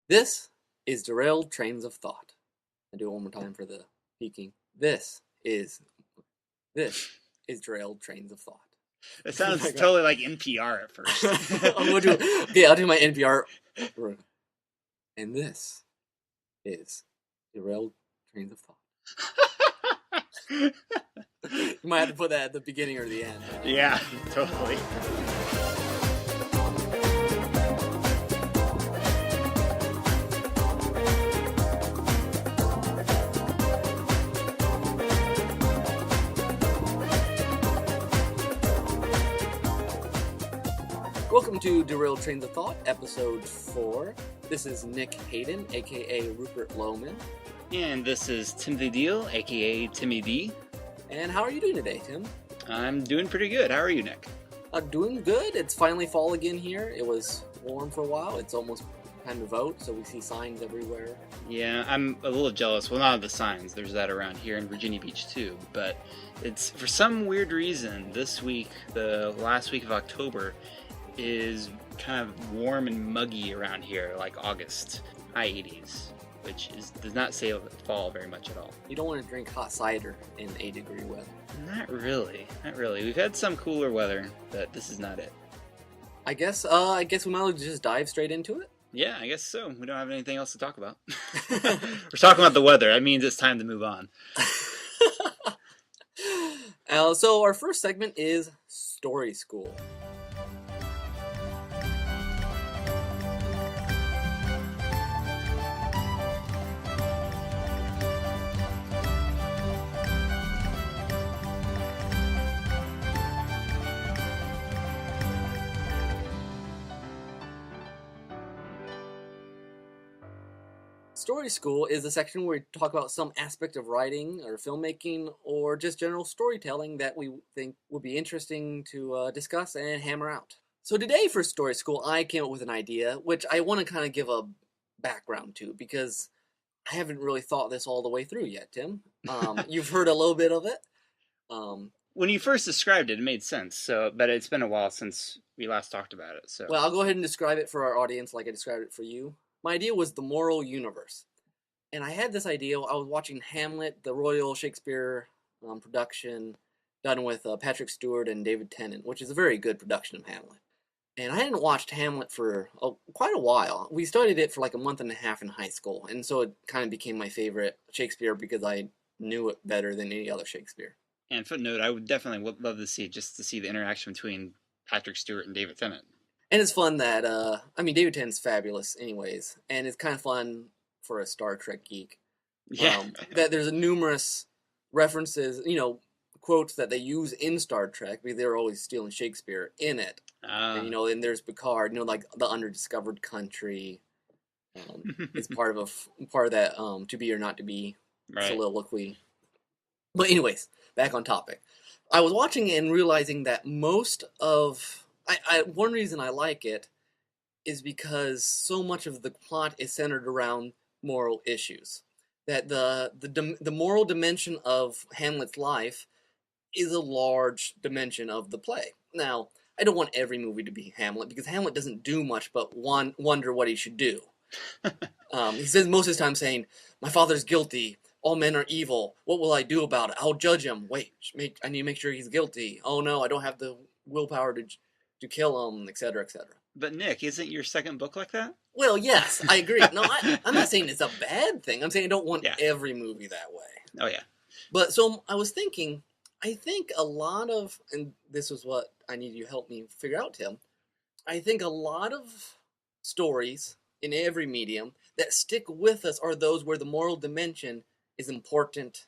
This is Derailed Trains of Thought. I do it one more time for the peaking. This is Derailed Trains of Thought. It sounds totally like NPR at first. I'll do my NPR. And this is Derailed Trains of Thought. You might have to put that at the beginning or the end. Yeah, totally. Welcome to Derailed Trains of Thought, Episode 4. This is Nick Hayden, a.k.a. Rupert Lohman. And this is Timothy Deal, a.k.a. Timmy D. And how are you doing today, Tim? I'm doing pretty good. How are you, Nick? Doing good. It's finally fall again here. It was warm for a while. It's almost time to vote, so we see signs everywhere. Yeah, I'm a little jealous. Well, not of the signs. There's that around here in Virginia Beach, too. But it's, for some weird reason, this week, the last week of October, is kind of warm and muggy around here, like August, high 80s, which does not say fall very much at all. You don't want to drink hot cider in 8-degree weather. Not really. We've had some cooler weather, but this is not it. I guess we might as well just dive straight into it. Yeah, I guess so. We don't have anything else to talk about. We're talking about the weather. That means it's time to move on. So our first segment is Story School. Story School is a section where we talk about some aspect of writing or filmmaking or just general storytelling that we think would be interesting to discuss and hammer out. So today for Story School, I came up with an idea, which I want to kind of give a background to because I haven't really thought this all the way through yet, Tim. You've heard a little bit of it. When you first described it, it made sense. But it's been a while since we last talked about it. So well, I'll go ahead and describe it for our audience like I described it for you. My idea was the moral universe. And I had this idea, I was watching Hamlet, the Royal Shakespeare production, done with Patrick Stewart and David Tennant, which is a very good production of Hamlet. And I hadn't watched Hamlet for quite a while. We studied it for like a month and a half in high school, and so it kind of became my favorite Shakespeare because I knew it better than any other Shakespeare. And footnote, I would definitely love to see it, just to see the interaction between Patrick Stewart and David Tennant. And it's fun that, David Tennant's fabulous anyways, and it's kind of fun for a Star Trek geek. Yeah. That there's numerous references, quotes that they use in Star Trek, because they're always stealing Shakespeare in it. And, and there's Picard, like the undiscovered country. It's part of that to be or not to be soliloquy. But anyways, back on topic. I was watching it and realizing that most of... one reason I like it is because so much of the plot is centered around moral issues. That the moral dimension of Hamlet's life is a large dimension of the play. Now, I don't want every movie to be Hamlet, because Hamlet doesn't do much but wonder what he should do. He says most of his time saying, "My father's guilty. All men are evil. What will I do about it? I'll judge him. Wait, I need to make sure he's guilty. Oh no, I don't have the willpower to kill him," etc., etc. But Nick, isn't your second book like that? Well, yes, I agree. No, I'm not saying it's a bad thing. I'm saying I don't want every movie that way. Oh, yeah. But so I was thinking, I think a lot of, and this was what I need you to help me figure out, Tim. I think a lot of stories in every medium that stick with us are those where the moral dimension is important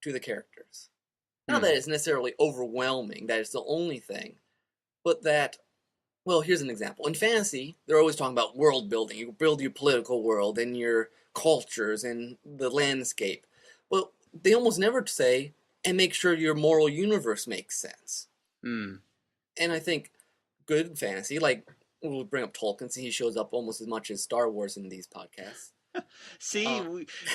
to the characters. Not that it's necessarily overwhelming, that it's the only thing, but that, well, here's an example. In fantasy, they're always talking about world building. You build your political world and your cultures and the landscape. Well, they almost never say, and make sure your moral universe makes sense. And I think good fantasy, like we'll bring up Tolkien, see he shows up almost as much as Star Wars in these podcasts. See,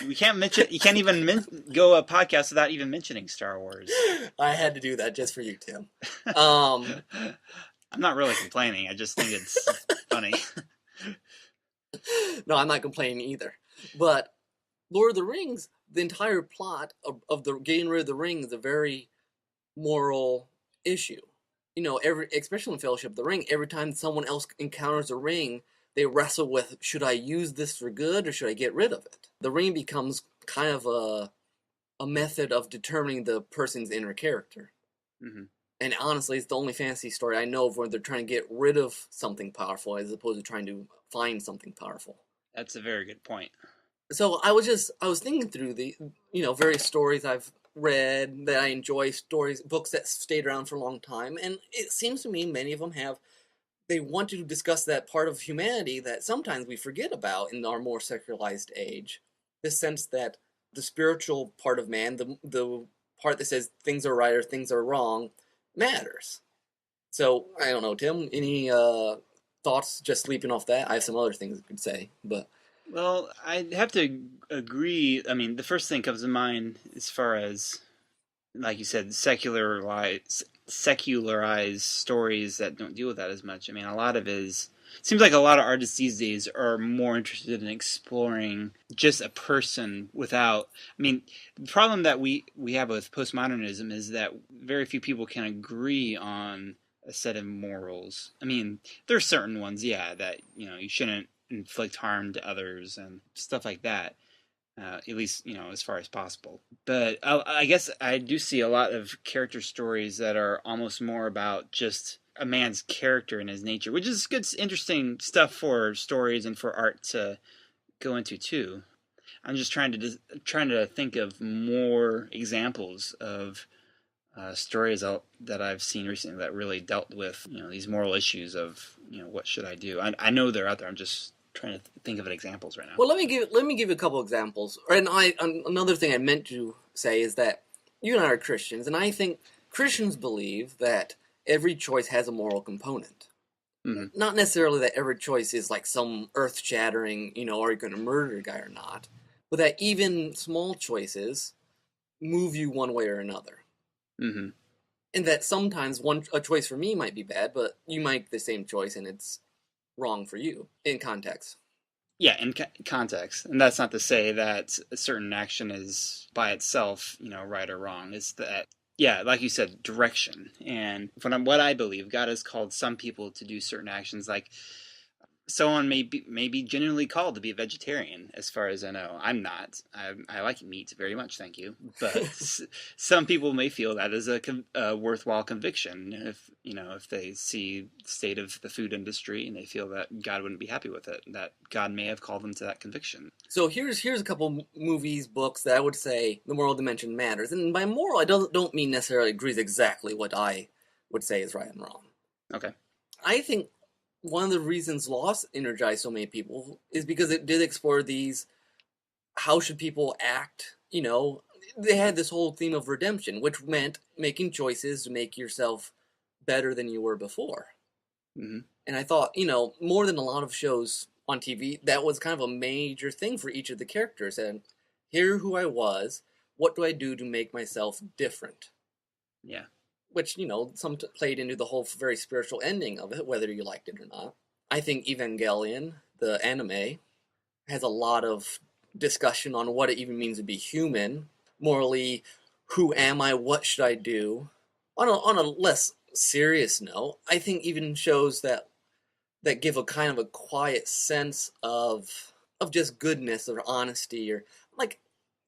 we can't mention. You can't even go a podcast without even mentioning Star Wars. I had to do that just for you, Tim. I'm not really complaining. I just think it's funny. No, I'm not complaining either. But Lord of the Rings, the entire plot of the getting rid of the ring is a very moral issue. Especially in Fellowship of the Ring, every time someone else encounters a ring, they wrestle with, should I use this for good or should I get rid of it? The ring becomes kind of a method of determining the person's inner character. Mm-hmm. And honestly, it's the only fantasy story I know of where they're trying to get rid of something powerful as opposed to trying to find something powerful. That's a very good point. So I was thinking through the, various stories I've read that I enjoy, books that stayed around for a long time, and it seems to me many of them they want to discuss that part of humanity that sometimes we forget about in our more secularized age. The sense that the spiritual part of man, the part that says things are right or things are wrong, matters. So, I don't know, Tim, any thoughts just leaping off that? I have some other things I could say, but... Well, I have to agree. I mean, the first thing that comes to mind as far as, like you said, secularized stories that don't deal with that as much. I mean, a lot of it seems like a lot of artists these days are more interested in exploring just a person without... I mean, the problem that we have with postmodernism is that very few people can agree on a set of morals. I mean, there are certain ones, yeah, that, you shouldn't inflict harm to others and stuff like that. At least, as far as possible. But I guess I do see a lot of character stories that are almost more about just a man's character and his nature, which is good, interesting stuff for stories and for art to go into too. I'm just trying to think of more examples of stories that I've seen recently that really dealt with these moral issues of what should I do. I know they're out there. I'm just trying to think of examples right now. Well, let me give you a couple examples. And another thing I meant to say is that you and I are Christians, and I think Christians believe that every choice has a moral component. Mm-hmm. Not necessarily that every choice is like some earth-shattering, are you going to murder a guy or not, but that even small choices move you one way or another. Mm-hmm. And that sometimes a choice for me might be bad, but you make the same choice and it's wrong for you in context. Yeah, in context. And that's not to say that a certain action is by itself, right or wrong. It's that, yeah, like you said, direction. And from what I believe, God has called some people to do certain actions, like someone may be genuinely called to be a vegetarian, as far as I know. I'm not. I like meat very much, thank you. But some people may feel that is a worthwhile conviction if they see the state of the food industry and they feel that God wouldn't be happy with it, that God may have called them to that conviction. So here's a couple movies, books that I would say the moral dimension matters. And by moral, I don't mean necessarily agrees exactly what I would say is right and wrong. Okay. I think one of the reasons Lost energized so many people is because it did explore these, how should people act? They had this whole theme of redemption, which meant making choices to make yourself better than you were before. Mm-hmm. And I thought, more than a lot of shows on TV, that was kind of a major thing for each of the characters. And here who I was, what do I do to make myself different? Yeah. Which, some played into the whole very spiritual ending of it, whether you liked it or not. I think Evangelion, the anime, has a lot of discussion on what it even means to be human. Morally, who am I? What should I do? On a less serious note, I think even shows that give a kind of a quiet sense of just goodness or honesty, or like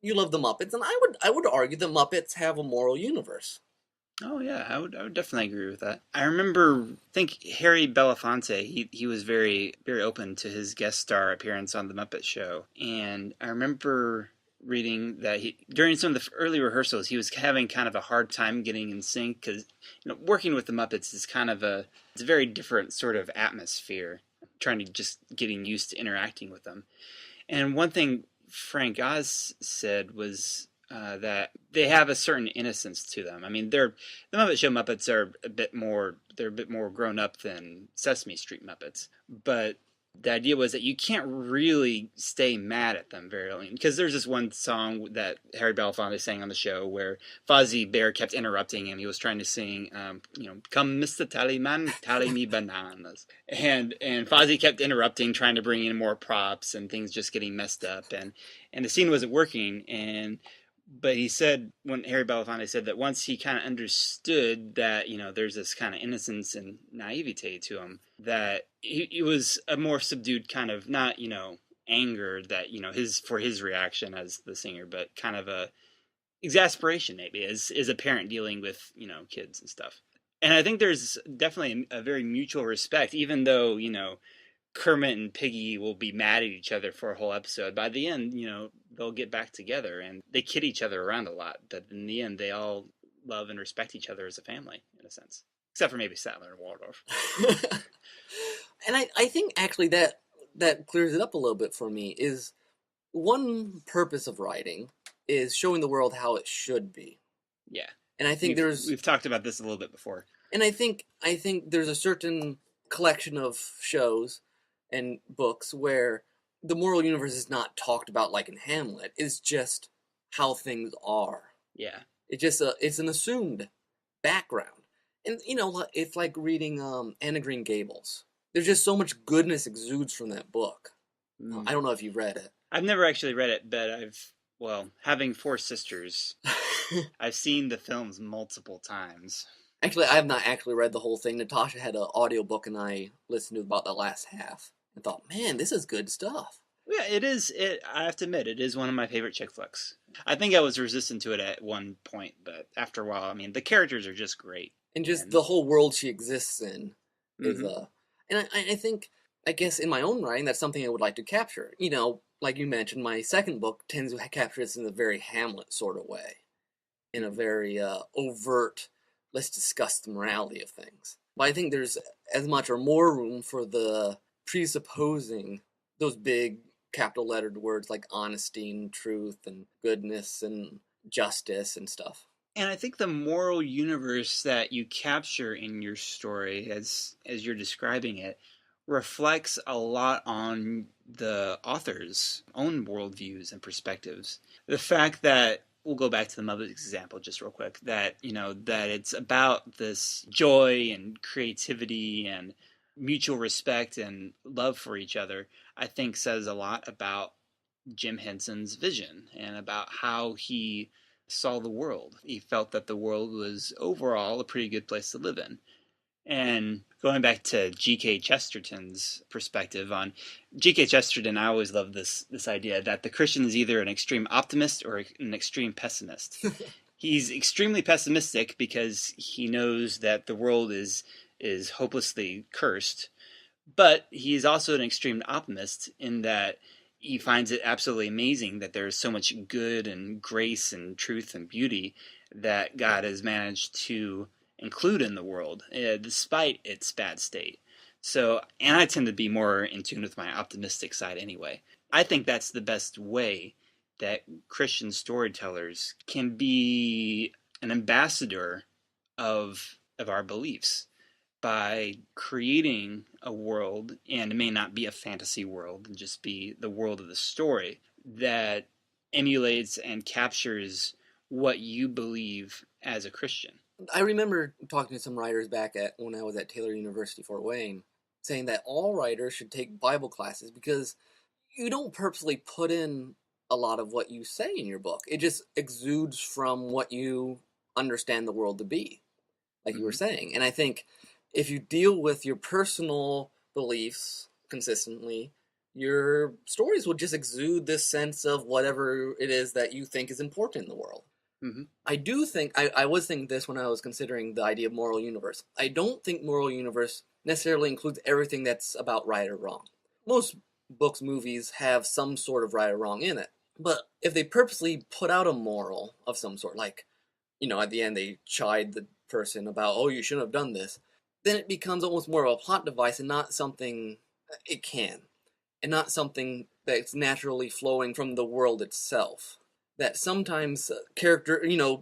you love the Muppets, and I would argue the Muppets have a moral universe. Oh yeah, I would definitely agree with that. I think Harry Belafonte, he was very, very open to his guest star appearance on the Muppet Show, and I remember reading that during some of the early rehearsals he was having kind of a hard time getting in sync because working with the Muppets is it's a very different sort of atmosphere. Trying to just getting used to interacting with them, and one thing Frank Oz said was that they have a certain innocence to them. I mean, the Muppet Show Muppets are a bit more grown up than Sesame Street Muppets, but the idea was that you can't really stay mad at them very long. Because there's this one song that Harry Belafonte sang on the show where Fozzie Bear kept interrupting him. He was trying to sing, come Mr. Tallyman, tally me bananas. And Fozzie kept interrupting, trying to bring in more props and things just getting messed up. And the scene wasn't working. But he said, when Harry Belafonte said that once he kind of understood that, there's this kind of innocence and naivete to him, that he was a more subdued kind of, not, anger that, his reaction as the singer, but kind of a exasperation maybe as a parent dealing with, kids and stuff. And I think there's definitely a very mutual respect, even though, Kermit and Piggy will be mad at each other for a whole episode. By the end, they'll get back together and they kid each other around a lot. But in the end, they all love and respect each other as a family, in a sense. Except for maybe Statler and Waldorf. And I think actually that clears it up a little bit for me. Is one purpose of writing is showing the world how it should be. Yeah. And I think we've talked about this a little bit before. And I think there's a certain collection of shows and books where the moral universe is not talked about like in Hamlet. It's just how things are. Yeah. It's an assumed background. And, it's like reading Anne of Green Gables. There's just so much goodness exudes from that book. I don't know if you've read it. I've never actually read it, but having 4 sisters, I've seen the films multiple times. Actually, I have not actually read the whole thing. Natasha had an audiobook, and I listened to about the last half. And thought, man, this is good stuff. Yeah, it is. I have to admit, it is one of my favorite chick flicks. I think I was resistant to it at one point, but after a while, the characters are just great. And just the whole world she exists in is, and I think, I guess in my own writing, that's something I would like to capture. Like you mentioned, my second book tends to capture this in a very Hamlet sort of way. In a very overt, let's discuss the morality of things. But I think there's as much or more room for the presupposing those big capital lettered words like honesty and truth and goodness and justice and stuff. And I think the moral universe that you capture in your story, as you're describing it, reflects a lot on the author's own worldviews and perspectives. The fact that, we'll go back to the Muppets example just real quick, that, that it's about this joy and creativity and mutual respect and love for each other, I think says a lot about Jim Henson's vision and about how he saw the world. He felt that the world was overall a pretty good place to live in. And going back to G.K. Chesterton's perspective on G.K. Chesterton, I always loved this idea that the Christian is either an extreme optimist or an extreme pessimist. He's extremely pessimistic because he knows that the world is hopelessly cursed, but he's also an extreme optimist in that he finds it absolutely amazing that there's so much good and grace and truth and beauty that God has managed to include in the world, despite its bad state. So, and I tend to be more in tune with my optimistic side anyway. I think that's the best way that Christian storytellers can be an ambassador of our beliefs by creating a world, and it may not be a fantasy world, and just be the world of the story, that emulates and captures what you believe as a Christian. I remember talking to some writers back when I was at Taylor University, Fort Wayne, saying that all writers should take Bible classes because you don't purposely put in a lot of what you say in your book. It just exudes from what you understand the world to be, like you were saying. And I think if you deal with your personal beliefs consistently, your stories will just exude this sense of whatever it is that you think is important in the world. I do think, I was thinking this when I was considering the idea of moral universe. I don't think moral universe necessarily includes everything that's about right or wrong. Most books, movies have some sort of right or wrong in it. But if they purposely put out a moral of some sort, like, at the end they chide the person about, oh, you shouldn't have done this, then it becomes almost more of a plot device and not something and not something that's naturally flowing from the world itself. That sometimes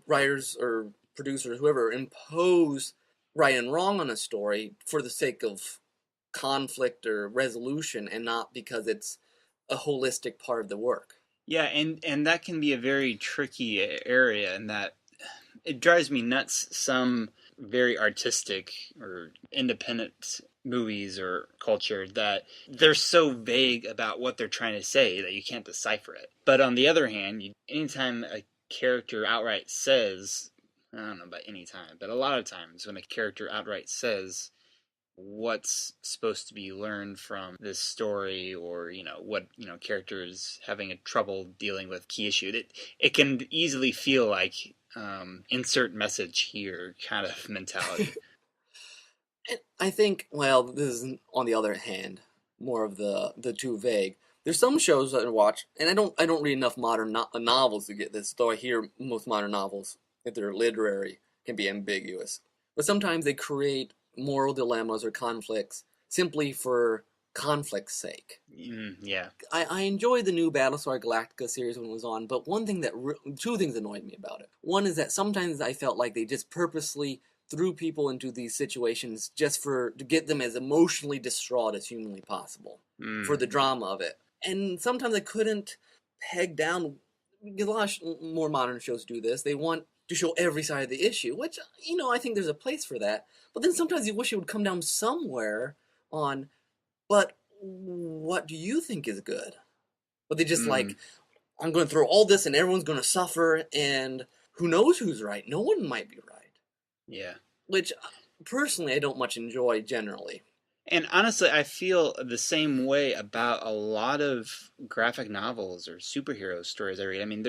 writers or producers, whoever, impose right and wrong on a story for the sake of conflict or resolution and not because it's a holistic part of the work. Yeah, and that can be a very tricky area in that it drives me nuts. Some very artistic or independent movies or culture that they're so vague about what they're trying to say that you can't decipher it. But on the other hand, anytime a character outright says, I don't know about any time, but a lot of times when a character outright says what's supposed to be learned from this story, or what character is having a trouble dealing with key issue, it can easily feel like insert message here kind of mentality. I think, well, this is on the other hand more of the too vague. There's some shows that I watch, and I don't read enough modern novels to get this. Though I hear most modern novels, if they're literary, can be ambiguous. But sometimes they create moral dilemmas or conflicts simply for conflict's sake. Yeah. I enjoyed the new Battlestar Galactica series when it was on, but two things annoyed me about it. One is that sometimes I felt like they just purposely threw people into these situations just to get them as emotionally distraught as humanly possible for the drama of it. And sometimes I couldn't peg down, because a lot of more modern shows do this. They want to show every side of the issue, which, I think there's a place for that. But then sometimes you wish it would come down somewhere on, but what do you think is good? But they just I'm going to throw all this and everyone's going to suffer, and who knows who's right? No one might be right. Yeah. Which, personally, I don't much enjoy generally. And honestly, I feel the same way about a lot of graphic novels or superhero stories I read. I mean,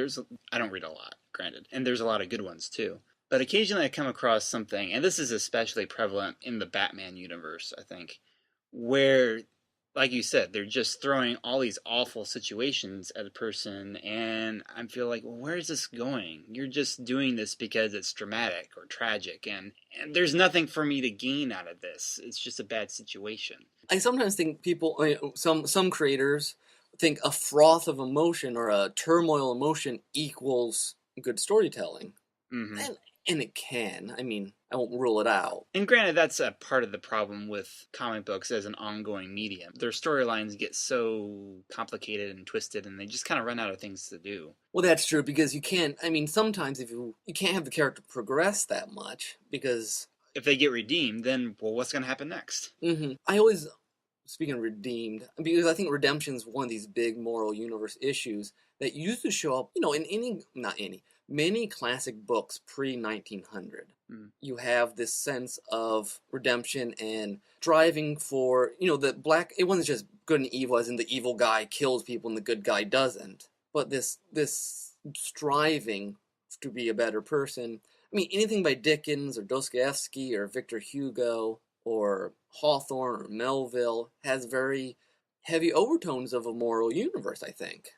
I don't read a lot, granted, and there's a lot of good ones too. But occasionally I come across something, and this is especially prevalent in the Batman universe, I think, where, like you said, they're just throwing all these awful situations at a person, and I feel like, well, where is this going? You're just doing this because it's dramatic or tragic, and there's nothing for me to gain out of this. It's just a bad situation. I sometimes think some creators think a froth of emotion or a turmoil emotion equals good storytelling. Mm-hmm. And it can. I mean, I won't rule it out. And granted, that's a part of the problem with comic books as an ongoing medium. Their storylines get so complicated and twisted, and they just kind of run out of things to do. Well, that's true, because you can't, sometimes if you can't have the character progress that much, because if they get redeemed, then, well, what's going to happen next? Mm-hmm. I always, speaking of redeemed, because I think redemption is one of these big moral universe issues that used to show up, in many classic books pre-1900. You have this sense of redemption and striving for, it wasn't just good and evil, as in the evil guy kills people and the good guy doesn't, but this striving to be a better person. I mean, anything by Dickens or Dostoevsky or Victor Hugo or Hawthorne or Melville has very heavy overtones of a moral universe, I think.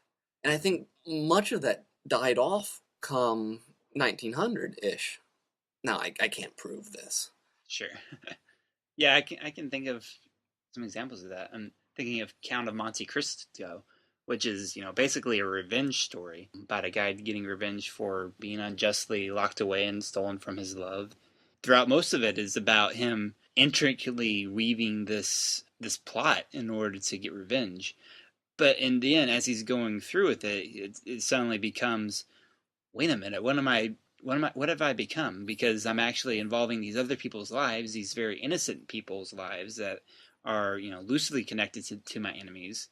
And I think much of that died off come 1900-ish. Now, I can't prove this. Sure. Yeah, I can think of some examples of that. I'm thinking of Count of Monte Cristo, which is, basically a revenge story about a guy getting revenge for being unjustly locked away and stolen from his love. Throughout most of it is about him intricately weaving this plot in order to get revenge. But in the end, as he's going through with it suddenly becomes, wait a minute, what have I become? Because I'm actually involving these other people's lives, these very innocent people's lives that are, loosely connected to my enemies.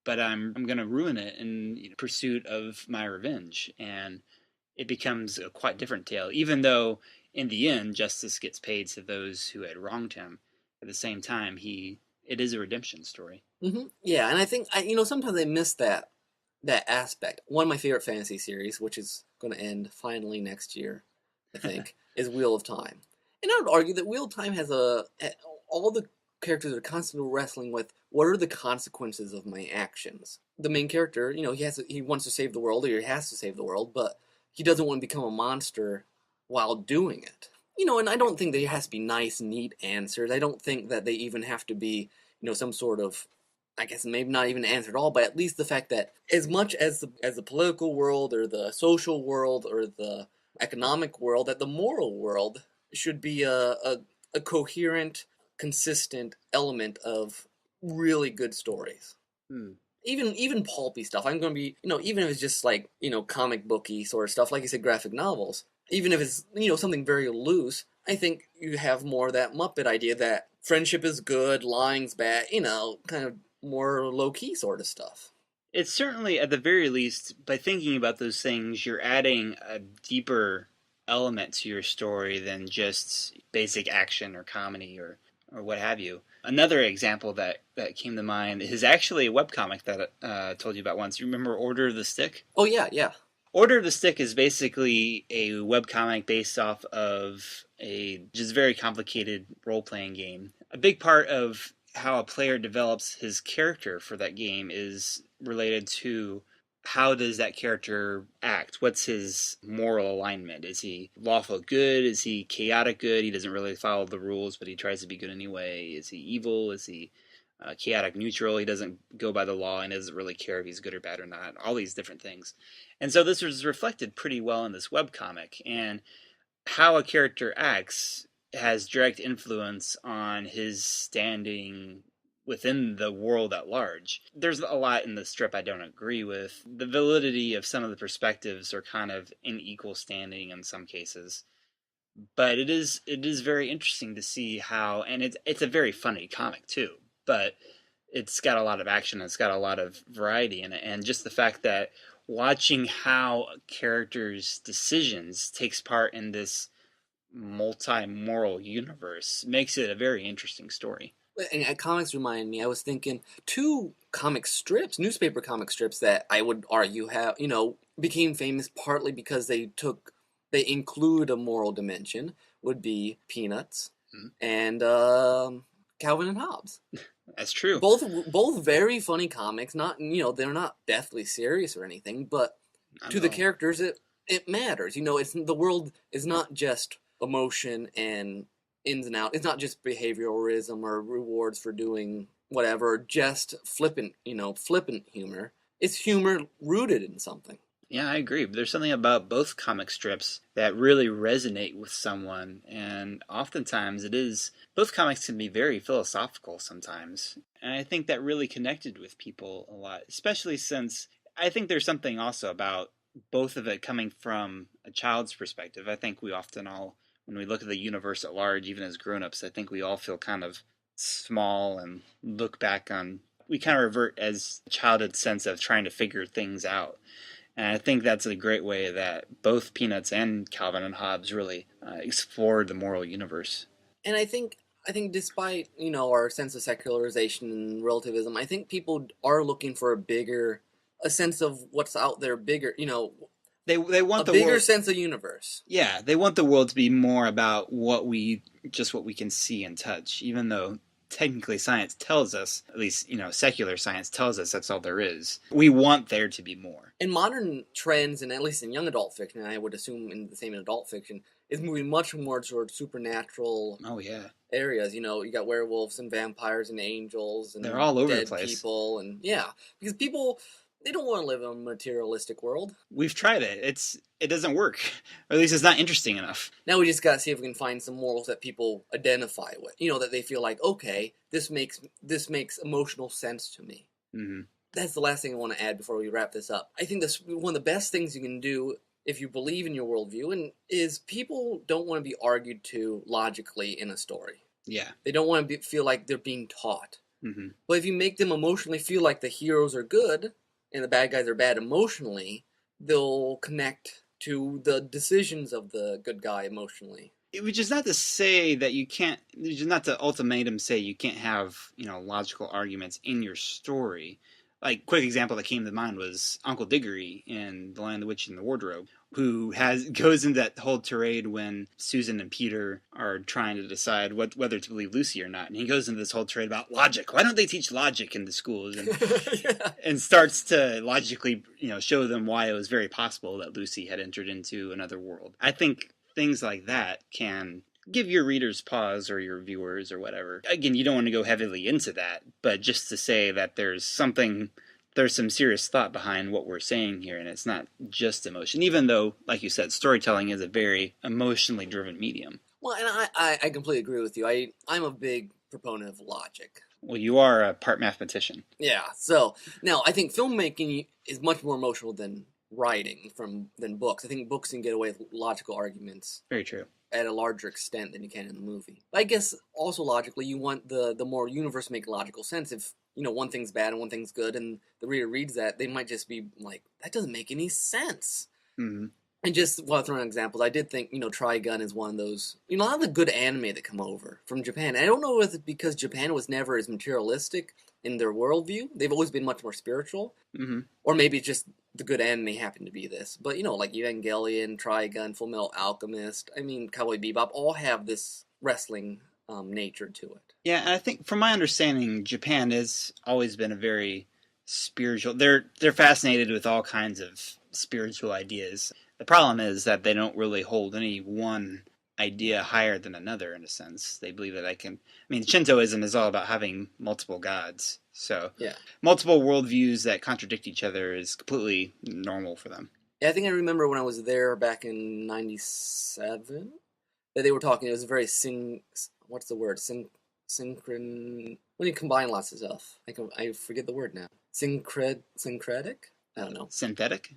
But I'm going to ruin it in pursuit of my revenge. And it becomes a quite different tale, even though in the end, justice gets paid to those who had wronged him. At the same time, it is a redemption story. Mm-hmm. Yeah, and I think, sometimes I miss that aspect. One of my favorite fantasy series, which is going to end finally next year, I think, is Wheel of Time. And I would argue that Wheel of Time has all the characters are constantly wrestling with, what are the consequences of my actions? The main character, he wants to save the world, or he has to save the world, but he doesn't want to become a monster while doing it. And I don't think there has to be nice, neat answers. I don't think that they even have to be, some sort of, I guess maybe not even an answer at all, but at least the fact that as much as the political world or the social world or the economic world, that the moral world should be a coherent consistent element of really good stories. Even pulpy stuff. I'm going to be, even if it's just like, comic booky sort of stuff, like you said, graphic novels, even if it's, something very loose, I think you have more of that Muppet idea that friendship is good, lying's bad, kind of more low-key sort of stuff. It's certainly, at the very least, by thinking about those things, you're adding a deeper element to your story than just basic action or comedy or what have you. Another example that came to mind is actually a webcomic that I told you about once. You remember Order of the Stick? Oh, yeah. Order of the Stick is basically a webcomic based off of a just very complicated role-playing game. A big part of how a player develops his character for that game is related to how does that character act? What's his moral alignment? Is he lawful good? Is he chaotic good? He doesn't really follow the rules, but he tries to be good anyway. Is he evil? Is he chaotic neutral? He doesn't go by the law and doesn't really care if he's good or bad or not. All these different things. And so this was reflected pretty well in this webcomic. And how a character acts has direct influence on his standing within the world at large. There's a lot in the strip I don't agree with. The validity of some of the perspectives are kind of in equal standing in some cases. But it is very interesting to see how, and it's a very funny comic too, but it's got a lot of action, it's got a lot of variety in it, and just the fact that watching how a character's decisions takes part in this multi-moral universe makes it a very interesting story. And comics remind me, I was thinking, two comic strips, newspaper comic strips that I would argue have, became famous partly because they include a moral dimension, would be Peanuts and Calvin and Hobbes. That's true. Both very funny comics, not, they're not deathly serious or anything, but to the characters, it matters. The world is not just emotion and ins and outs. It's not just behaviorism or rewards for doing whatever, just flippant humor. It's humor rooted in something. Yeah, I agree. There's something about both comic strips that really resonate with someone, and oftentimes both comics can be very philosophical sometimes, and I think that really connected with people a lot, especially since I think there's something also about both of it coming from a child's perspective. I think we often all, when we look at the universe at large, even as grown-ups, I think we all feel kind of small and look back on, we kind of revert as a childhood sense of trying to figure things out. And I think that's a great way that both Peanuts and Calvin and Hobbes really explored the moral universe. And I think despite, our sense of secularization and relativism, I think people are looking for a sense of what's out there bigger, They want a bigger sense of universe. Yeah, they want the world to be more about what we can see and touch, even though technically science tells us, at least, secular science tells us that's all there is. We want there to be more. In modern trends, and at least in young adult fiction, and I would assume in the same in adult fiction, is moving much more toward supernatural areas. You got werewolves and vampires and angels and they're all over dead the place. People, and because people, they don't want to live in a materialistic world. We've tried it. It doesn't work. Or at least it's not interesting enough. Now we just gotta see if we can find some morals that people identify with. That they feel like, okay, this makes emotional sense to me. Mm-hmm. That's the last thing I want to add before we wrap this up. I think this one of the best things you can do if you believe in your worldview, and is people don't want to be argued to logically in a story. Yeah. They don't want to feel like they're being taught. Mm-hmm. But if you make them emotionally feel like the heroes are good and the bad guys are bad emotionally, they'll connect to the decisions of the good guy emotionally. Which is not to say that you can't, which is not to ultimatum say you can't have, logical arguments in your story. Like, quick example that came to mind was Uncle Diggory in The Lion, the Witch, and the Wardrobe, who goes into that whole tirade when Susan and Peter are trying to decide whether to believe Lucy or not. And he goes into this whole tirade about logic. Why don't they teach logic in the schools? And, and starts to logically, show them why it was very possible that Lucy had entered into another world. I think things like that can give your readers pause, or your viewers, or whatever. Again, you don't want to go heavily into that, but just to say that there's some serious thought behind what we're saying here, and it's not just emotion, even though, like you said, storytelling is a very emotionally driven medium. Well, and I completely agree with you. I'm a big proponent of logic. Well, you are a part mathematician. Yeah. So now I think filmmaking is much more emotional than writing than books. I think books can get away with logical arguments. Very true. At a larger extent than you can in the movie. I guess also logically, you want the more universe to make logical sense. If one thing's bad and one thing's good, and the reader reads that, they might just be like, "That doesn't make any sense." Mm-hmm. And just while throwing examples, I did think Trigun is one of those. A lot of the good anime that come over from Japan. I don't know if it's because Japan was never as materialistic in their worldview. They've always been much more spiritual, or maybe it's just the good anime happened to be this. But like Evangelion, Trigun, Full Metal Alchemist, Cowboy Bebop, all have this wrestling nature to it. Yeah, and I think from my understanding, Japan has always been a very spiritual. They're fascinated with all kinds of spiritual ideas. The problem is that they don't really hold any one idea higher than another, in a sense. They believe that Shintoism is all about having multiple gods. So multiple worldviews that contradict each other is completely normal for them. Yeah, I think I remember when I was there back in 97 that they were talking, it was very what's the word? Synchron... When you combine lots of stuff. I forget the word now. Syncretic? I don't know. Synthetic?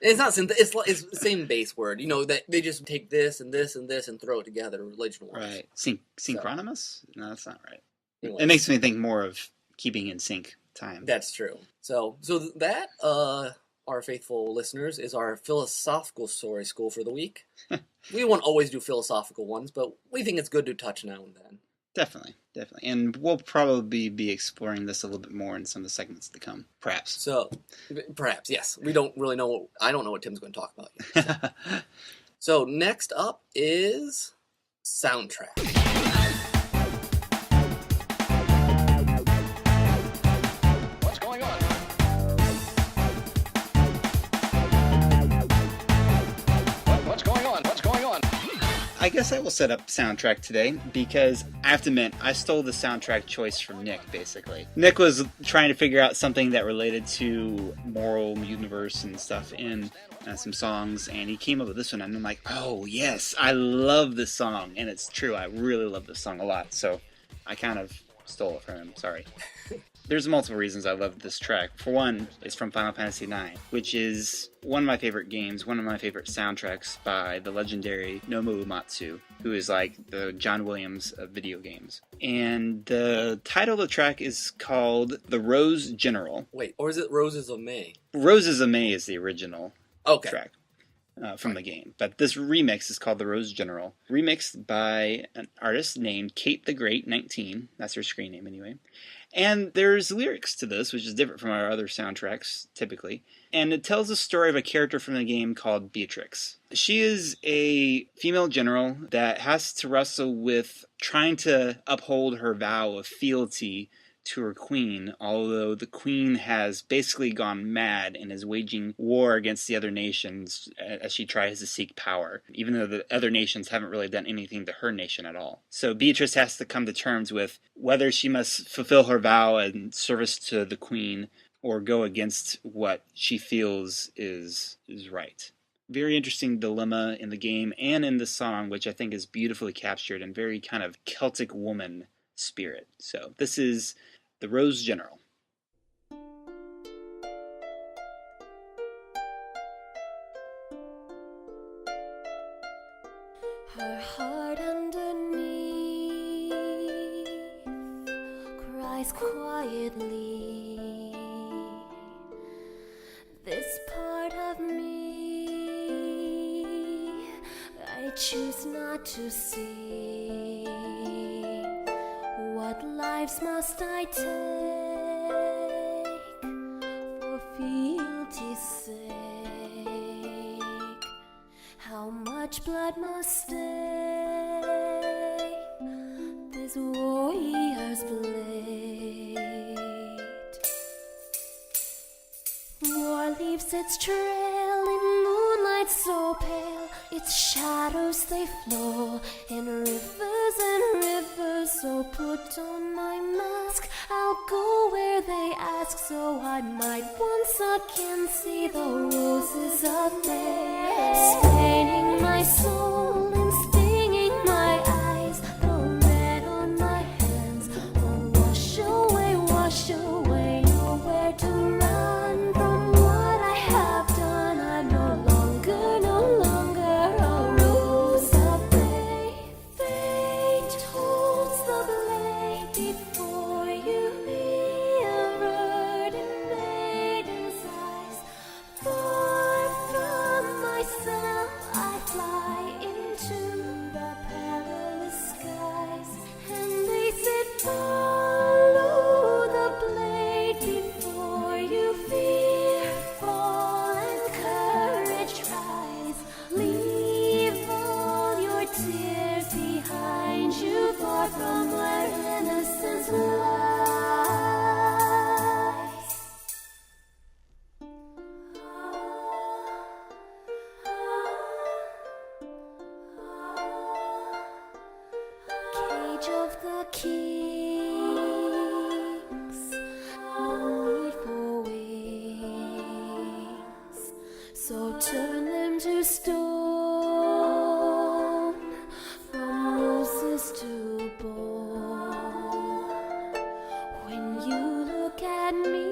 It's not synthetic. It's the same base word. That they just take this and this and this and throw it together religion-wise. Right. Synchronymous? No, that's not right. Anyways. It makes me think more of keeping in sync time. That's true. So that, our faithful listeners, is our philosophical story school for the week. We won't always do philosophical ones, but we think it's good to touch now and then. Definitely. And we'll probably be exploring this a little bit more in some of the segments to come. Perhaps. So, perhaps, yes. We don't really know I don't know what Tim's going to talk about yet. So next up is soundtrack. I guess I will set up soundtrack today because I have to admit, I stole the soundtrack choice from Nick, basically. Nick was trying to figure out something that related to moral universe and stuff in some songs, and he came up with this one, and I'm like, oh, yes, I love this song. And it's true, I really love this song a lot, so I kind of stole it from him, sorry. There's multiple reasons I love this track. For one, it's from Final Fantasy IX, which is one of my favorite games, one of my favorite soundtracks by the legendary Nobuo Uematsu, who is like the John Williams of video games. And the title of the track is called The Rose General. Wait, or is it Roses of May? Roses of May is the original track from the game. But this remix is called The Rose General, remixed by an artist named Kate the Great 19. That's her screen name anyway. And there's lyrics to this, which is different from our other soundtracks, typically. And it tells the story of a character from the game called Beatrix. She is a female general that has to wrestle with trying to uphold her vow of fealty to her queen, although the queen has basically gone mad and is waging war against the other nations as she tries to seek power, even though the other nations haven't really done anything to her nation at all. So Beatrice has to come to terms with whether she must fulfill her vow and service to the queen or go against what she feels is right. Very interesting dilemma in the game and in the song, which I think is beautifully captured in very kind of Celtic woman spirit. So this is The Rose General. Her heart underneath cries quietly. This part of me I choose not to see. What lives must I take for fealty's sake? How much blood must stay this warrior's blade? War leaves its trail in moonlight so pale. Its shadows they flow in rivers and rivers. So put on my mask, I'll go where they ask, so I might once again see the roses of May. Staining my soul and stinging my eyes, the red on my hands So turn them to stone, from roses to bone. When you look at me,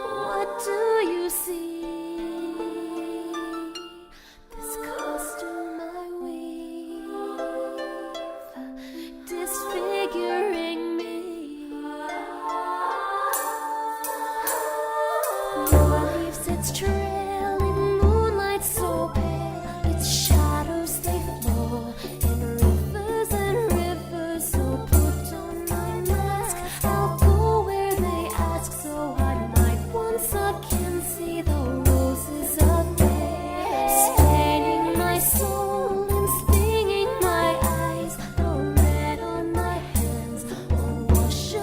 what do you see? This costume I weave, disfiguring me. Your leaves its trail in moonlight so pale, its shadows they flow in rivers and rivers. So put on my mask, I'll go where they ask, so I might once again see the roses of May, staining my soul and stinging my eyes, the red on my hands. Oh, wash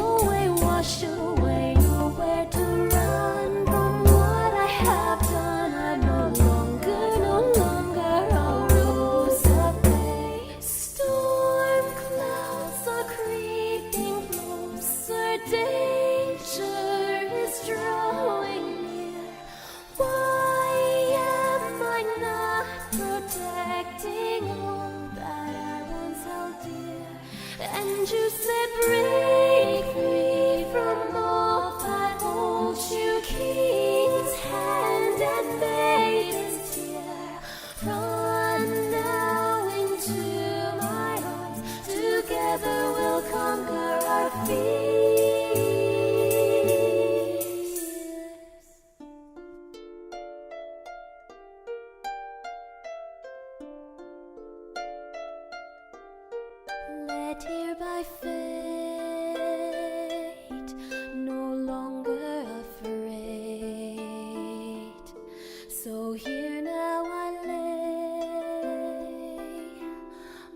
away, nowhere to run from what I have done. I'm no longer a rose of May. Storm clouds are creeping closer, danger is drawing near. Why am I not protecting all that I once held dear? And you said break free from all that holds you, king's hand and maiden's tear. Run now into my arms, together we'll conquer our fears. Led here by fate, no longer afraid. So here now I lay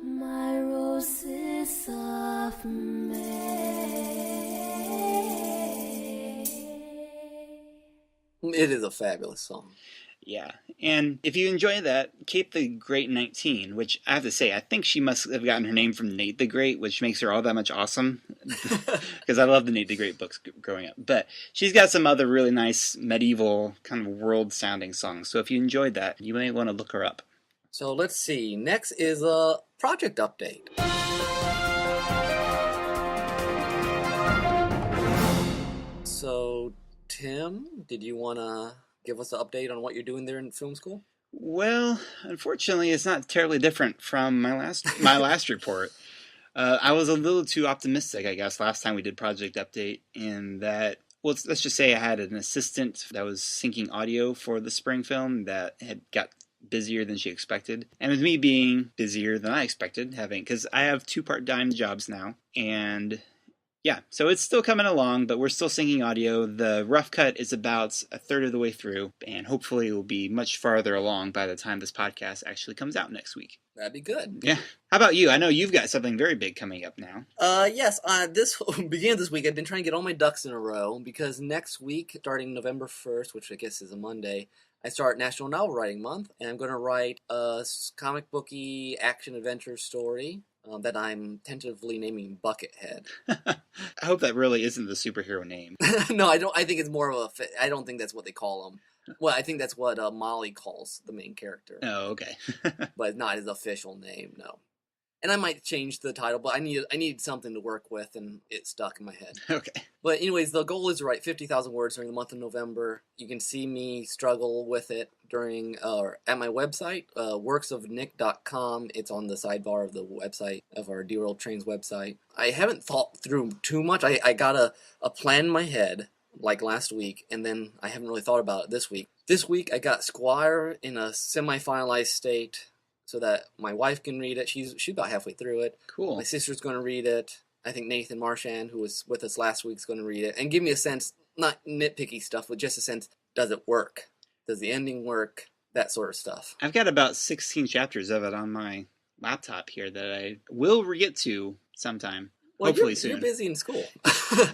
my roses of May. It is a fabulous song. Yeah, and if you enjoy that, Kate the Great 19, which I have to say, I think she must have gotten her name from Nate the Great, which makes her all that much awesome, because I love the Nate the Great books growing up. But she's got some other really nice medieval kind of world-sounding songs, so if you enjoyed that, you may want to look her up. So let's see. Next is a project update. So, Tim, did you want to give us an update on what you're doing there in film school? Well, unfortunately, it's not terribly different from my last report. I was a little too optimistic, I guess, last time we did Project Update, in that, well, let's just say I had an assistant that was syncing audio for the spring film that had got busier than she expected. And with me being busier than I expected, because I have 2 part-time jobs now, and yeah, so it's still coming along, but we're still syncing audio. The rough cut is about a third of the way through, and hopefully it will be much farther along by the time this podcast actually comes out next week. That'd be good. Yeah. How about you? I know you've got something very big coming up now. Yes, this began this week. I've been trying to get all my ducks in a row, because next week, starting November 1st, which I guess is a Monday, I start National Novel Writing Month, and I'm going to write a comic booky action-adventure story that I'm tentatively naming Buckethead. I hope that really isn't the superhero name. No, I don't. I think it's more of I don't think that's what they call him. Well, I think that's what Molly calls the main character. Oh, okay. But not his official name, no. And I might change the title, but I need something to work with, and it stuck in my head. Okay. But anyways, the goal is to write 50,000 words during the month of November. You can see me struggle with it at my website, worksofnick.com. It's on the sidebar of the website, of our Derailed Trains website. I haven't thought through too much. I got a plan in my head, like last week, and then I haven't really thought about it this week. This week, I got Squire in a semi-finalized state, so that my wife can read it. She's about halfway through it. Cool. My sister's going to read it. I think Nathan Marchand, who was with us last week, is going to read it. And give me a sense, not nitpicky stuff, but just a sense, does it work? Does the ending work? That sort of stuff. I've got about 16 chapters of it on my laptop here that I will get to sometime. Well, hopefully soon. You're busy in school.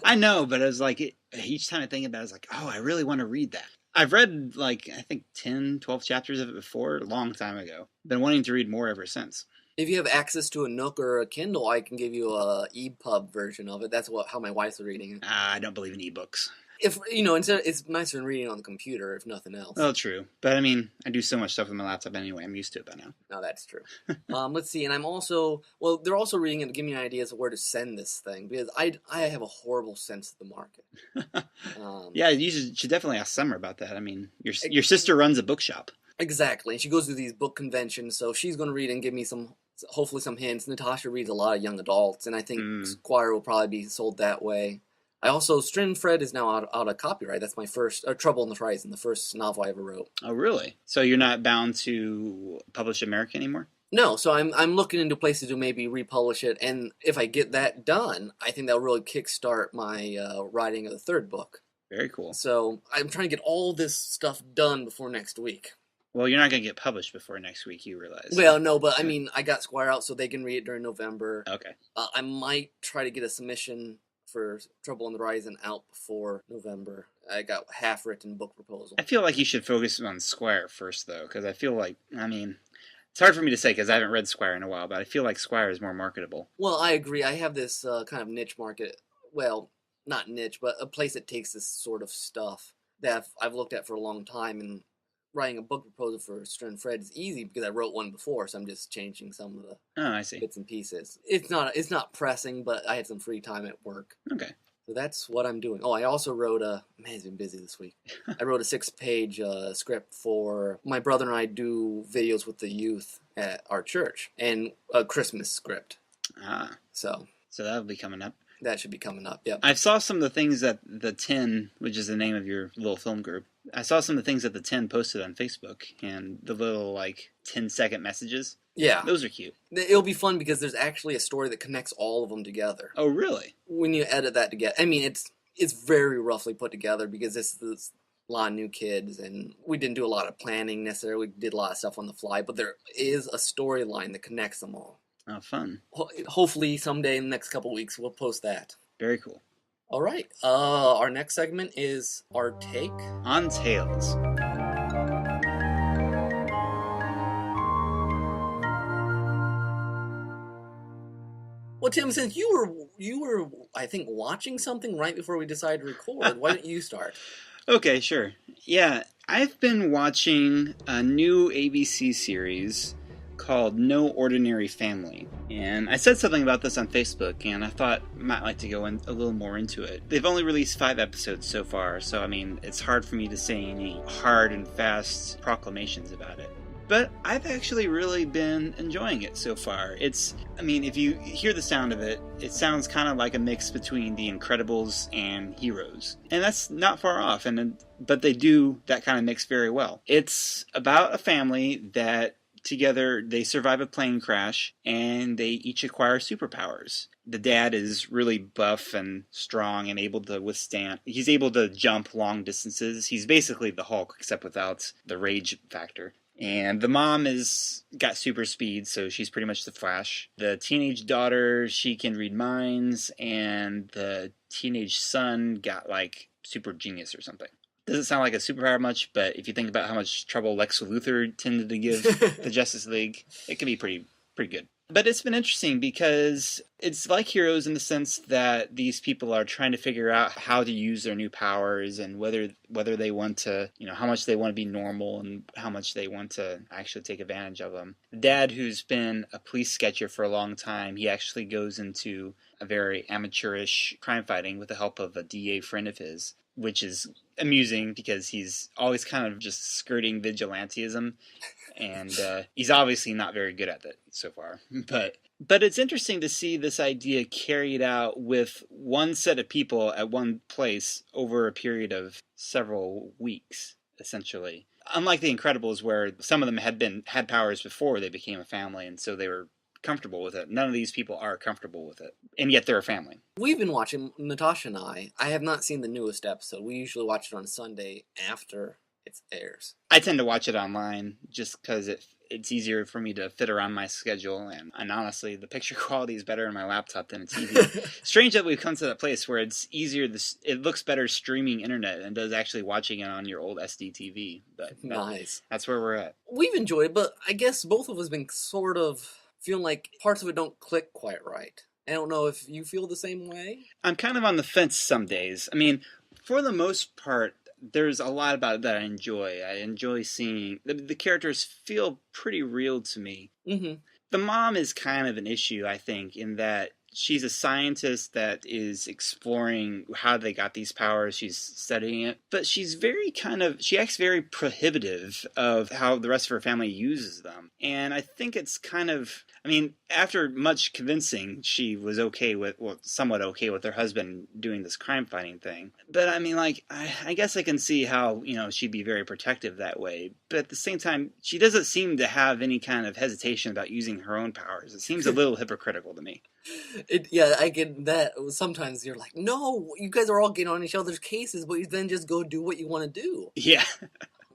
I know, but it was like, each time I think about it, it's like, oh, I really want to read that. I've read, I think 10, 12 chapters of it before, a long time ago. Been wanting to read more ever since. If you have access to a Nook or a Kindle, I can give you a EPUB version of it. That's how my wife's reading it. I don't believe in ebooks. If instead it's nicer than reading on the computer, if nothing else. Well, true, but I mean, I do so much stuff with my laptop anyway. I'm used to it by now. No, that's true. Let's see, and I'm also they're also reading it to give me ideas of where to send this thing because I have a horrible sense of the market. Yeah, you should definitely ask Summer about that. I mean, your sister runs a bookshop. Exactly, and she goes to these book conventions, so she's going to read and give me hopefully some hints. Natasha reads a lot of young adults, and I think Squire will probably be sold that way. I also, Strin Fred is now out of copyright. That's my first, Trouble on the Horizon, the first novel I ever wrote. Oh, really? So you're not bound to publish America anymore? No, so I'm looking into places to maybe republish it, and if I get that done, I think that'll really kickstart my writing of the third book. Very cool. So I'm trying to get all this stuff done before next week. Well, you're not going to get published before next week, you realize. Well, no, but I mean, I got Squire out so they can read it during November. Okay. I might try to get a submission for Trouble on the Horizon out before November. I got half-written book proposal. I feel like you should focus on Squire first, though, because I feel like, I mean, it's hard for me to say because I haven't read Squire in a while, but I feel like Squire is more marketable. Well, I agree. I have this kind of niche market. Well, not niche, but a place that takes this sort of stuff that I've looked at for a long time, and writing a book proposal for Stern Fred is easy because I wrote one before, so I'm just changing some of the bits and pieces. It's not pressing, but I had some free time at work. Okay. So that's what I'm doing. Oh, I also wrote man, it's been busy this week. I wrote a 6-page script for my brother and I do videos with the youth at our church, and a Christmas script. So that'll be coming up. That should be coming up, yep. I saw some of the things that the 10, which is the name of your little film group, I saw some of the things that the 10 posted on Facebook, and the little, 10-second messages. Yeah. Those are cute. It'll be fun because there's actually a story that connects all of them together. Oh, really? When you edit that together. I mean, it's very roughly put together because this is a lot of new kids, and we didn't do a lot of planning necessarily. We did a lot of stuff on the fly, but there is a storyline that connects them all. Oh, fun. Hopefully someday in the next couple weeks we'll post that. Very cool. All right. Our next segment is our take on Tales. Well, Tim, since you were I think watching something right before we decided to record, why don't you start? Okay, sure. Yeah, I've been watching a new ABC series called No Ordinary Family. And I said something about this on Facebook, and I thought I might like to go in a little more into it. They've only released 5 episodes so far, so I mean, it's hard for me to say any hard and fast proclamations about it. But I've actually really been enjoying it so far. If you hear the sound of it, it sounds kind of like a mix between The Incredibles and Heroes. And that's not far off, but they do that kind of mix very well. It's about a family that together they survive a plane crash and they each acquire superpowers. The dad is really buff and strong and he's able to jump long distances. He's basically the Hulk except without the rage factor. And the mom is got super speed, so she's pretty much the Flash. The teenage daughter, she can read minds, and the teenage son got super genius or something. Doesn't sound like a superpower much, but if you think about how much trouble Lex Luthor tended to give the Justice League, it can be pretty good. But it's been interesting because it's like Heroes in the sense that these people are trying to figure out how to use their new powers and whether they want to, how much they want to be normal and how much they want to actually take advantage of them. The dad, who's been a police sketcher for a long time, he actually goes into a very amateurish crime fighting with the help of a DA friend of his, which is amusing because he's always kind of just skirting vigilantism, and he's obviously not very good at it so far. But it's interesting to see this idea carried out with one set of people at one place over a period of several weeks, essentially. Unlike The Incredibles, where some of them had powers before they became a family, and so they were comfortable with it. None of these people are comfortable with it, and yet they're a family. We've been watching, Natasha and I have not seen the newest episode. We usually watch it on Sunday after it airs. I tend to watch it online just because it's easier for me to fit around my schedule, and honestly, the picture quality is better on my laptop than a TV. Strange that we've come to that place where it's easier, it looks better streaming internet than does actually watching it on your old SD TV. But nice. That's where we're at. We've enjoyed it, but I guess both of us have been sort of feeling like parts of it don't click quite right. I don't know if you feel the same way. I'm kind of on the fence some days. I mean, For the most part, there's a lot about it that I enjoy. I enjoy seeing the characters feel pretty real to me. Mm-hmm. The mom is kind of an issue, I think, in that she's a scientist that is exploring how they got these powers. She's studying it. But she's she acts very prohibitive of how the rest of her family uses them. And I think it's after much convincing, she was somewhat okay with her husband doing this crime fighting thing. But I guess I can see how, she'd be very protective that way. But at the same time, she doesn't seem to have any kind of hesitation about using her own powers. It seems a little hypocritical to me. I get that. Sometimes you're like, no, you guys are all getting on each other's cases, but you then just go do what you want to do. Yeah.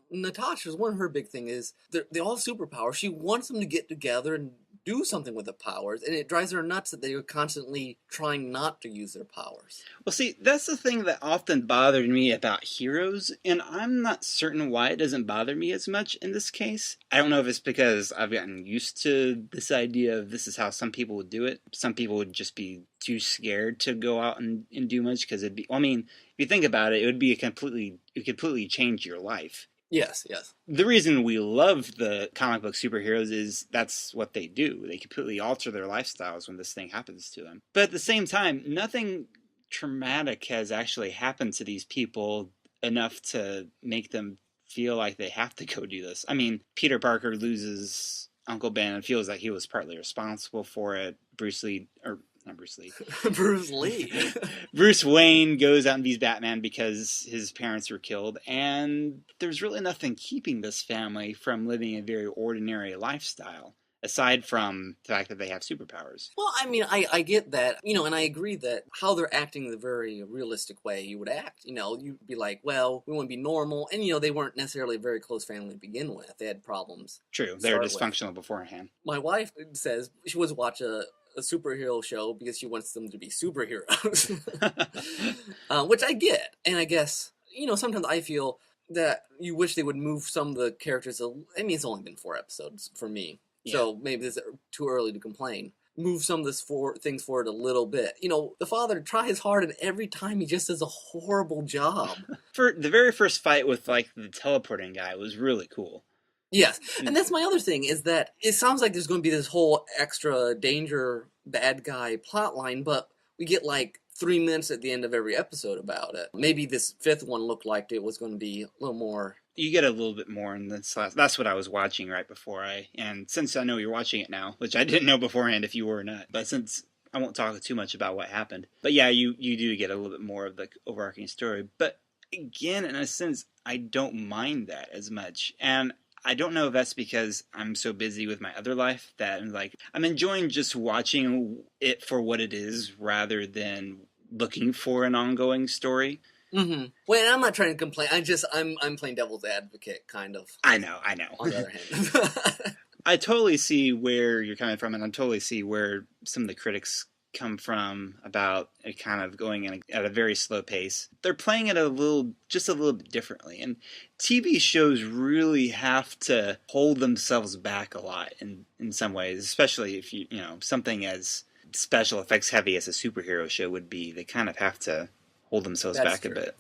Natasha's, one of her big thing is, they all have superpowers. She wants them to get together and do something with the powers, and it drives her nuts that they are constantly trying not to use their powers. Well, see, that's the thing that often bothered me about heroes, and I'm not certain why it doesn't bother me as much in this case. I don't know if it's because I've gotten used to this idea of this is how some people would do it. Some people would just be too scared to go out and do much, because if you think about it, it would completely change your life. Yes. The reason we love the comic book superheroes is that's what they do. They completely alter their lifestyles when this thing happens to them. But at the same time, nothing traumatic has actually happened to these people enough to make them feel like they have to go do this. Peter Parker loses Uncle Ben and feels like he was partly responsible for it. Bruce Lee. Bruce Wayne goes out and be Batman because his parents were killed, and there's really nothing keeping this family from living a very ordinary lifestyle, aside from the fact that they have superpowers. Well, I get that, and I agree that how they're acting the very realistic way you would act. You'd be like, well, we want to be normal, and, they weren't necessarily a very close family to begin with. They had problems. True, they were dysfunctional beforehand. My wife says she wants to watch a superhero show because she wants them to be superheroes. Which I get. And I guess, sometimes I feel that you wish they would move some of the characters. It's only been 4 episodes for me. Yeah. So maybe it's too early to complain. Move some of this things forward a little bit. The father tries hard, and every time he just does a horrible job. For the very first fight with, the teleporting guy was really cool. Yes, and that's my other thing, is that it sounds like there's going to be this whole extra danger bad guy plot line, but we get 3 minutes at the end of every episode about it. Maybe this 5th one looked like it was going to be a little more. You get a little bit more in this last. That's what I was watching right before and since I know you're watching it now, which I didn't know beforehand if you were or not, but since I won't talk too much about what happened. But yeah, you do get a little bit more of the overarching story. But again, in a sense, I don't mind that as much. And I don't know if that's because I'm so busy with my other life that I'm enjoying just watching it for what it is rather than looking for an ongoing story. Mm-hmm. Well, I'm not trying to complain. I'm playing devil's advocate, kind of. I know. On the other hand. I totally see where you're coming from, and I totally see where some of the critics come from about it kind of going at a very slow pace. They're playing it just a little bit differently, and TV shows really have to hold themselves back a lot in some ways, especially if something as special effects heavy as a superhero show would be. They kind of have to hold themselves back a bit.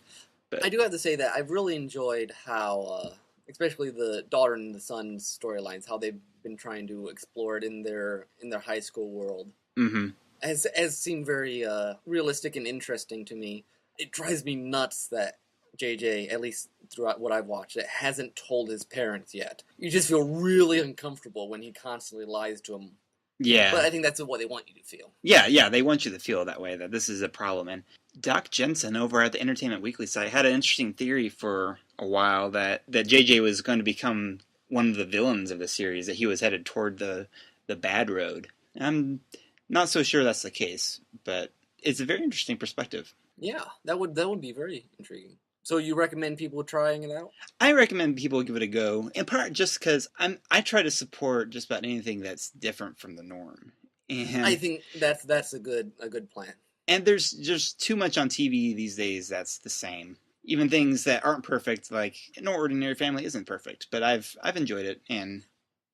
But I do have to say that I've really enjoyed how, especially the daughter and the son storylines, how they've been trying to explore it in their high school world. Mm-hmm. Has seemed very realistic and interesting to me. It drives me nuts that JJ, at least throughout what I've watched, it hasn't told his parents yet. You just feel really uncomfortable when he constantly lies to them. Yeah. But I think that's what they want you to feel. Yeah, they want you to feel that way, that this is a problem. And Doc Jensen over at the Entertainment Weekly site had an interesting theory for a while that JJ was going to become one of the villains of the series, that he was headed toward the bad road. I'm not so sure that's the case, but it's a very interesting perspective. Yeah, that would be very intriguing. So you recommend people trying it out? I recommend people give it a go, in part just because I try to support just about anything that's different from the norm. And I think that's a good plan. And there's just too much on TV these days that's the same. Even things that aren't perfect, like an ordinary family isn't perfect, but I've enjoyed it, and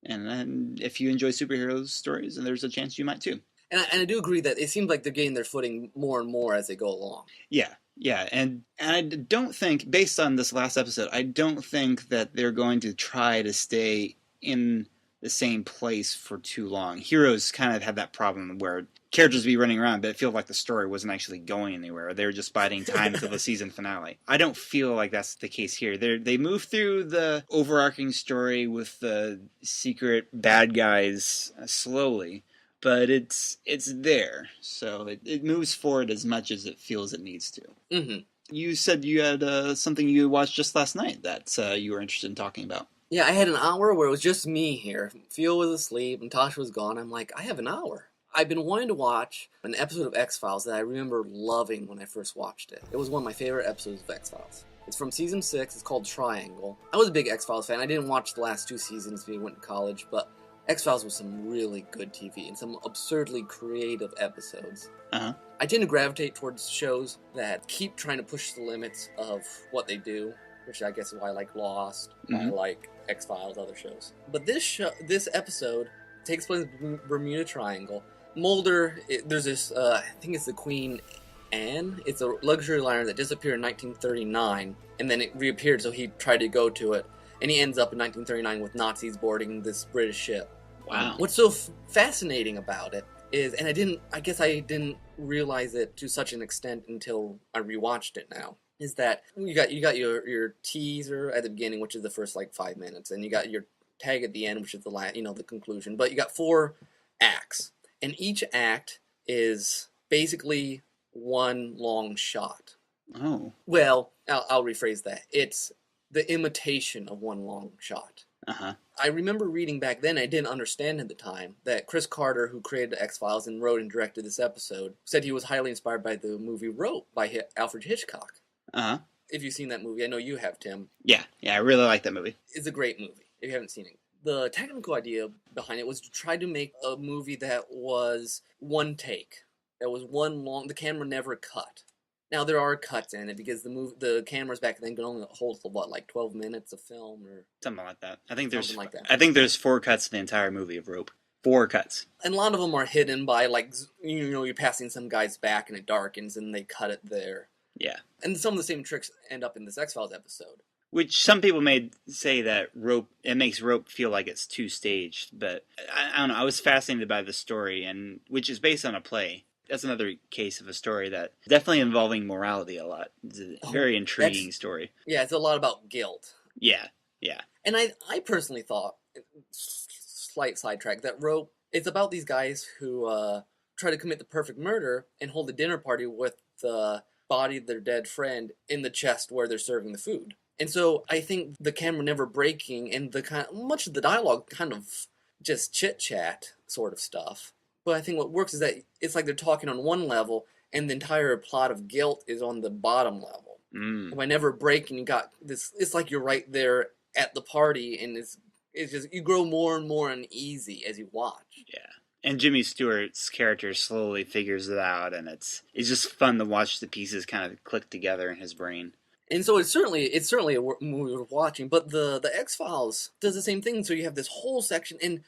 if you enjoy superhero stories, then there's a chance you might too. And I do agree that it seems like they're getting their footing more and more as they go along. Yeah. Yeah, and I don't think, based on this last episode, I don't think that they're going to try to stay in the same place for too long. Heroes kind of had that problem where characters would be running around, but it felt like the story wasn't actually going anywhere. They were just biding time until the season finale. I don't feel like that's the case here. They move through the overarching story with the secret bad guys slowly, but it's there, so it moves forward as much as it feels it needs to. Mm-hmm. You said you had something you watched just last night that you were interested in talking about. Yeah, I had an hour where it was just me here. Phil was asleep and Tasha was gone. I'm like, I have an hour. I've been wanting to watch an episode of X-Files that I remember loving when I first watched it. It was one of my favorite episodes of X-Files. It's from season 6. It's called Triangle. I was a big X-Files fan. I didn't watch the last 2 seasons when we went to college, but X-Files was some really good TV and some absurdly creative episodes. Uh-huh. I tend to gravitate towards shows that keep trying to push the limits of what they do, which I guess is why I like Lost, why I like X-Files, other shows. But this episode takes place in Bermuda Triangle. Mulder, there's this, I think it's the Queen Anne. It's a luxury liner that disappeared in 1939, and then it reappeared, so he tried to go to it. And he ends up in 1939 with Nazis boarding this British ship. Wow. What's so fascinating about it is, and I guess I didn't realize it to such an extent until I rewatched it now, is that you got your teaser at the beginning, which is the first 5 minutes, and you got your tag at the end, which is the conclusion. But you got 4 acts, and each act is basically one long shot. Oh. Well, I'll rephrase that. It's the imitation of one long shot. Uh-huh. I remember reading back then, I didn't understand at the time, that Chris Carter, who created the X-Files and wrote and directed this episode, said he was highly inspired by the movie Rope by Alfred Hitchcock. Uh-huh. If you've seen that movie, I know you have, Tim. Yeah, I really like that movie. It's a great movie, if you haven't seen it. The technical idea behind it was to try to make a movie that was one take. That was the camera never cut. Now, there are cuts in it because the cameras back then could only hold 12 minutes of film or something like that. I think there's like that. I think there's 4 cuts in the entire movie of Rope. 4 cuts. And a lot of them are hidden by you're passing some guy's back and it darkens and they cut it there. Yeah. And some of the same tricks end up in this X-Files episode. Which some people may say that it makes Rope feel like it's 2-staged, but I don't know. I was fascinated by the story, which is based on a play. That's another case of a story that definitely involving morality a lot. It's a very intriguing story. Yeah, it's a lot about guilt. Yeah. And I personally thought, slight sidetrack, that Rope, it's about these guys who try to commit the perfect murder and hold a dinner party with the body of their dead friend in the chest where they're serving the food. And so I think the camera never breaking and much of the dialogue kind of just chit-chat sort of stuff. But I think what works is that it's like they're talking on one level, and the entire plot of guilt is on the bottom level. And by never breaking, you got this. It's like you're right there at the party, and it's just you grow more and more uneasy as you watch. Yeah, and Jimmy Stewart's character slowly figures it out, and it's just fun to watch the pieces kind of click together in his brain. And so it's certainly a movie worth watching. But the X-Files does the same thing. So you have this whole section and.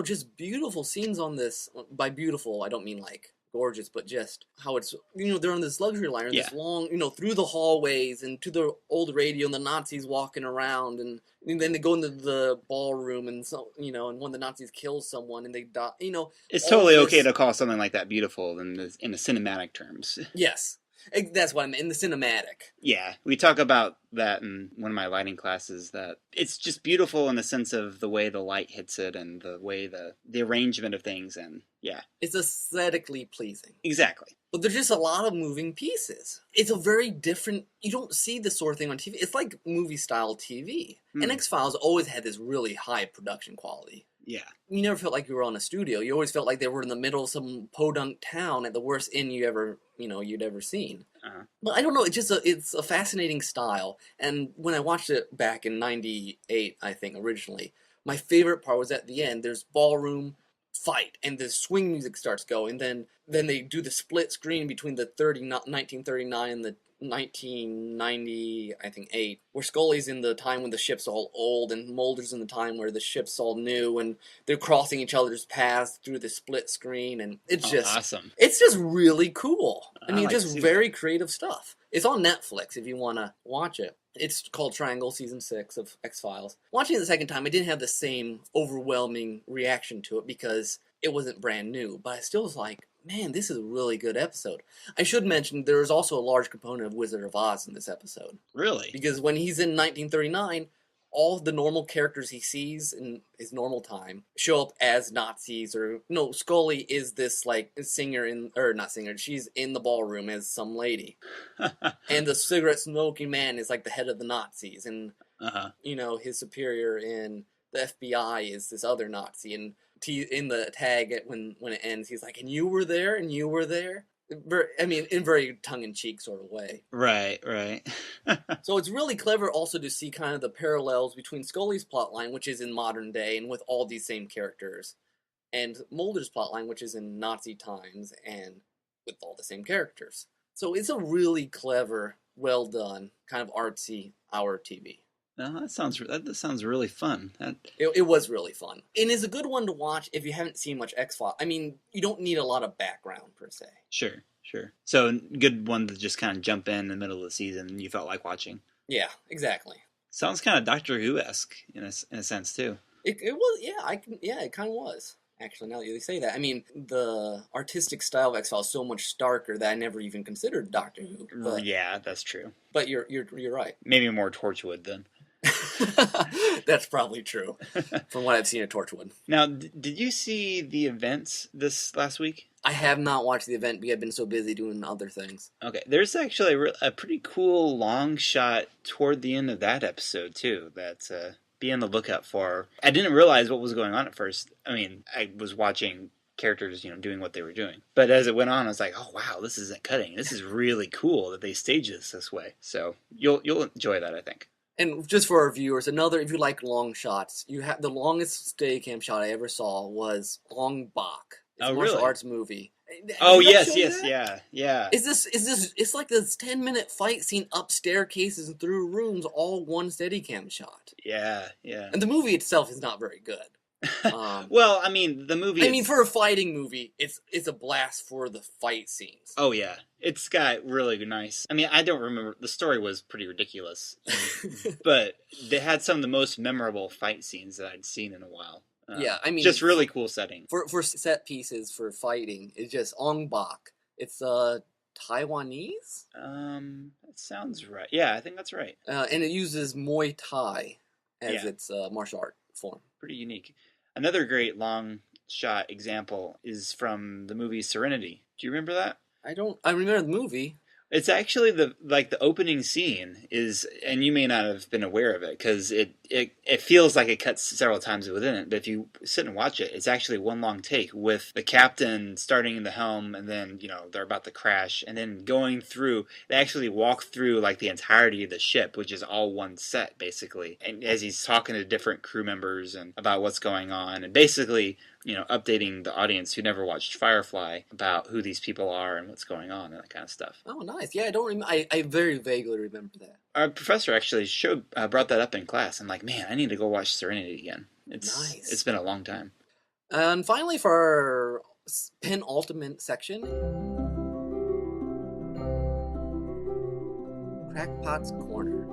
Just beautiful scenes on this. By beautiful, I don't mean gorgeous, but just how it's, they're on this luxury liner, this long, through the hallways and to the old radio and the Nazis walking around. And then they go into the ballroom and so, and one of the Nazis kills someone and they die, It's totally okay to call something like that beautiful in the cinematic terms. Yes. That's what I meant, in the cinematic. Yeah, we talk about that in one of my lighting classes, that it's just beautiful in the sense of the way the light hits it and the way the arrangement of things, and yeah. It's aesthetically pleasing. Exactly. But there's just a lot of moving pieces. It's a very different, you don't see this sort of thing on TV. It's like movie-style TV. And X-Files always had this really high production quality. Yeah. You never felt like you were on a studio. You always felt like they were in the middle of some podunk town at the worst inn you'd ever seen. Uh-huh. But I don't know, it's a fascinating style. And when I watched it back in 98, I think, originally, my favorite part was at the end. There's ballroom fight, and the swing music starts going. Then they do the split screen between the 1939 and the 1990, I think 8, where Scully's in the time when the ship's all old, and Mulder's in the time where the ship's all new, and they're crossing each other's paths through the split screen, and it's just awesome. It's just really cool. I mean, like just very creative stuff. It's on Netflix if you want to watch it. It's called Triangle, Season 6 of X-Files. Watching it the second time, I didn't have the same overwhelming reaction to it because it wasn't brand new, but I still was like, man, this is a really good episode. I should mention there is also a large component of Wizard of Oz in this episode. Really? Because when he's in 1939, all the normal characters he sees in his normal time show up as Nazis, or no, Scully is this like singer she's in the ballroom as some lady. And the cigarette smoking man is like the head of the Nazis, and his superior in the FBI is this other Nazi, and in the tag when it ends, he's like, and you were there, and you were there. I mean, in very tongue-in-cheek sort of way. Right. So it's really clever also to see kind of the parallels between Scully's plotline, which is in modern day and with all these same characters, and Mulder's plotline, which is in Nazi times and with all the same characters. So it's a really clever, well done, kind of artsy hour TV. No, that sounds really fun. It was really fun. And it's a good one to watch if you haven't seen much X-Files. I mean, you don't need a lot of background, per se. Sure. So, good one to just kind of jump in the middle of the season and you felt like watching. Yeah, exactly. Sounds kind of Doctor Who-esque in a sense, too. It was, it kind of was. Actually, now that you say that. I mean, the artistic style of X-Files is so much starker that I never even considered Doctor Who. But, yeah, that's true. But you're right. Maybe more Torchwood, then. That's probably true, from what I've seen at Torchwood. Now, did you see the events this last week? I have not watched the event because I've been so busy doing other things. Okay, there's actually a pretty cool long shot toward the end of that episode, too, that be on the lookout for. I didn't realize what was going on at first. I mean, I was watching characters, doing what they were doing. But as it went on, I was like, oh, wow, this isn't cutting. This is really cool that they stage this way. So you'll enjoy that, I think. And just for our viewers, if you like long shots, the longest Steadicam shot I ever saw was Ong Bak. It's a martial arts movie. Oh, yes, yeah. It's like this 10-minute fight scene up staircases and through rooms, all one Steadicam shot. Yeah. And the movie itself is not very good. Well, I mean, the movie... I mean, for a fighting movie, it's a blast for the fight scenes. Oh, yeah. It's got really nice... I mean, I don't remember... The story was pretty ridiculous. But they had some of the most memorable fight scenes that I'd seen in a while. Yeah, I mean... Just really cool setting. For set pieces for fighting, it's just Ong Bak. It's Taiwanese? That sounds right. Yeah, I think that's right. And it uses Muy Tai as its martial art form. Pretty unique. Another great long shot example is from the movie Serenity. Do you remember that? I remember the movie. It's actually the opening scene is, and you may not have been aware of it because it feels like it cuts several times within it. But if you sit and watch it, it's actually one long take with the captain starting in the helm, and then they're about to crash, and then going through. They actually walk through like the entirety of the ship, which is all one set basically. And as he's talking to different crew members and about what's going on, and basically updating the audience who never watched Firefly about who these people are and what's going on and that kind of stuff. Oh, nice. Yeah, I don't remember. I very vaguely remember that. Our professor actually brought that up in class. I'm like, man, I need to go watch Serenity again. Nice. It's been a long time. And finally, for our penultimate section, Crackpot's Corner.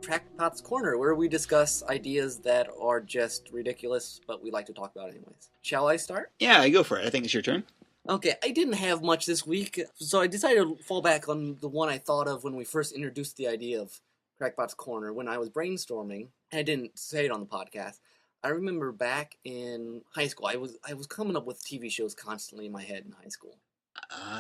Crackpot's Corner, where we discuss ideas that are just ridiculous, but we like to talk about anyways. Shall I start? Yeah, go for it. I think it's your turn. Okay, I didn't have much this week, so I decided to fall back on the one I thought of when we first introduced the idea of Crackpot's Corner. When I was brainstorming, I didn't say it on the podcast. I remember back in high school, I was coming up with TV shows constantly in my head in high school.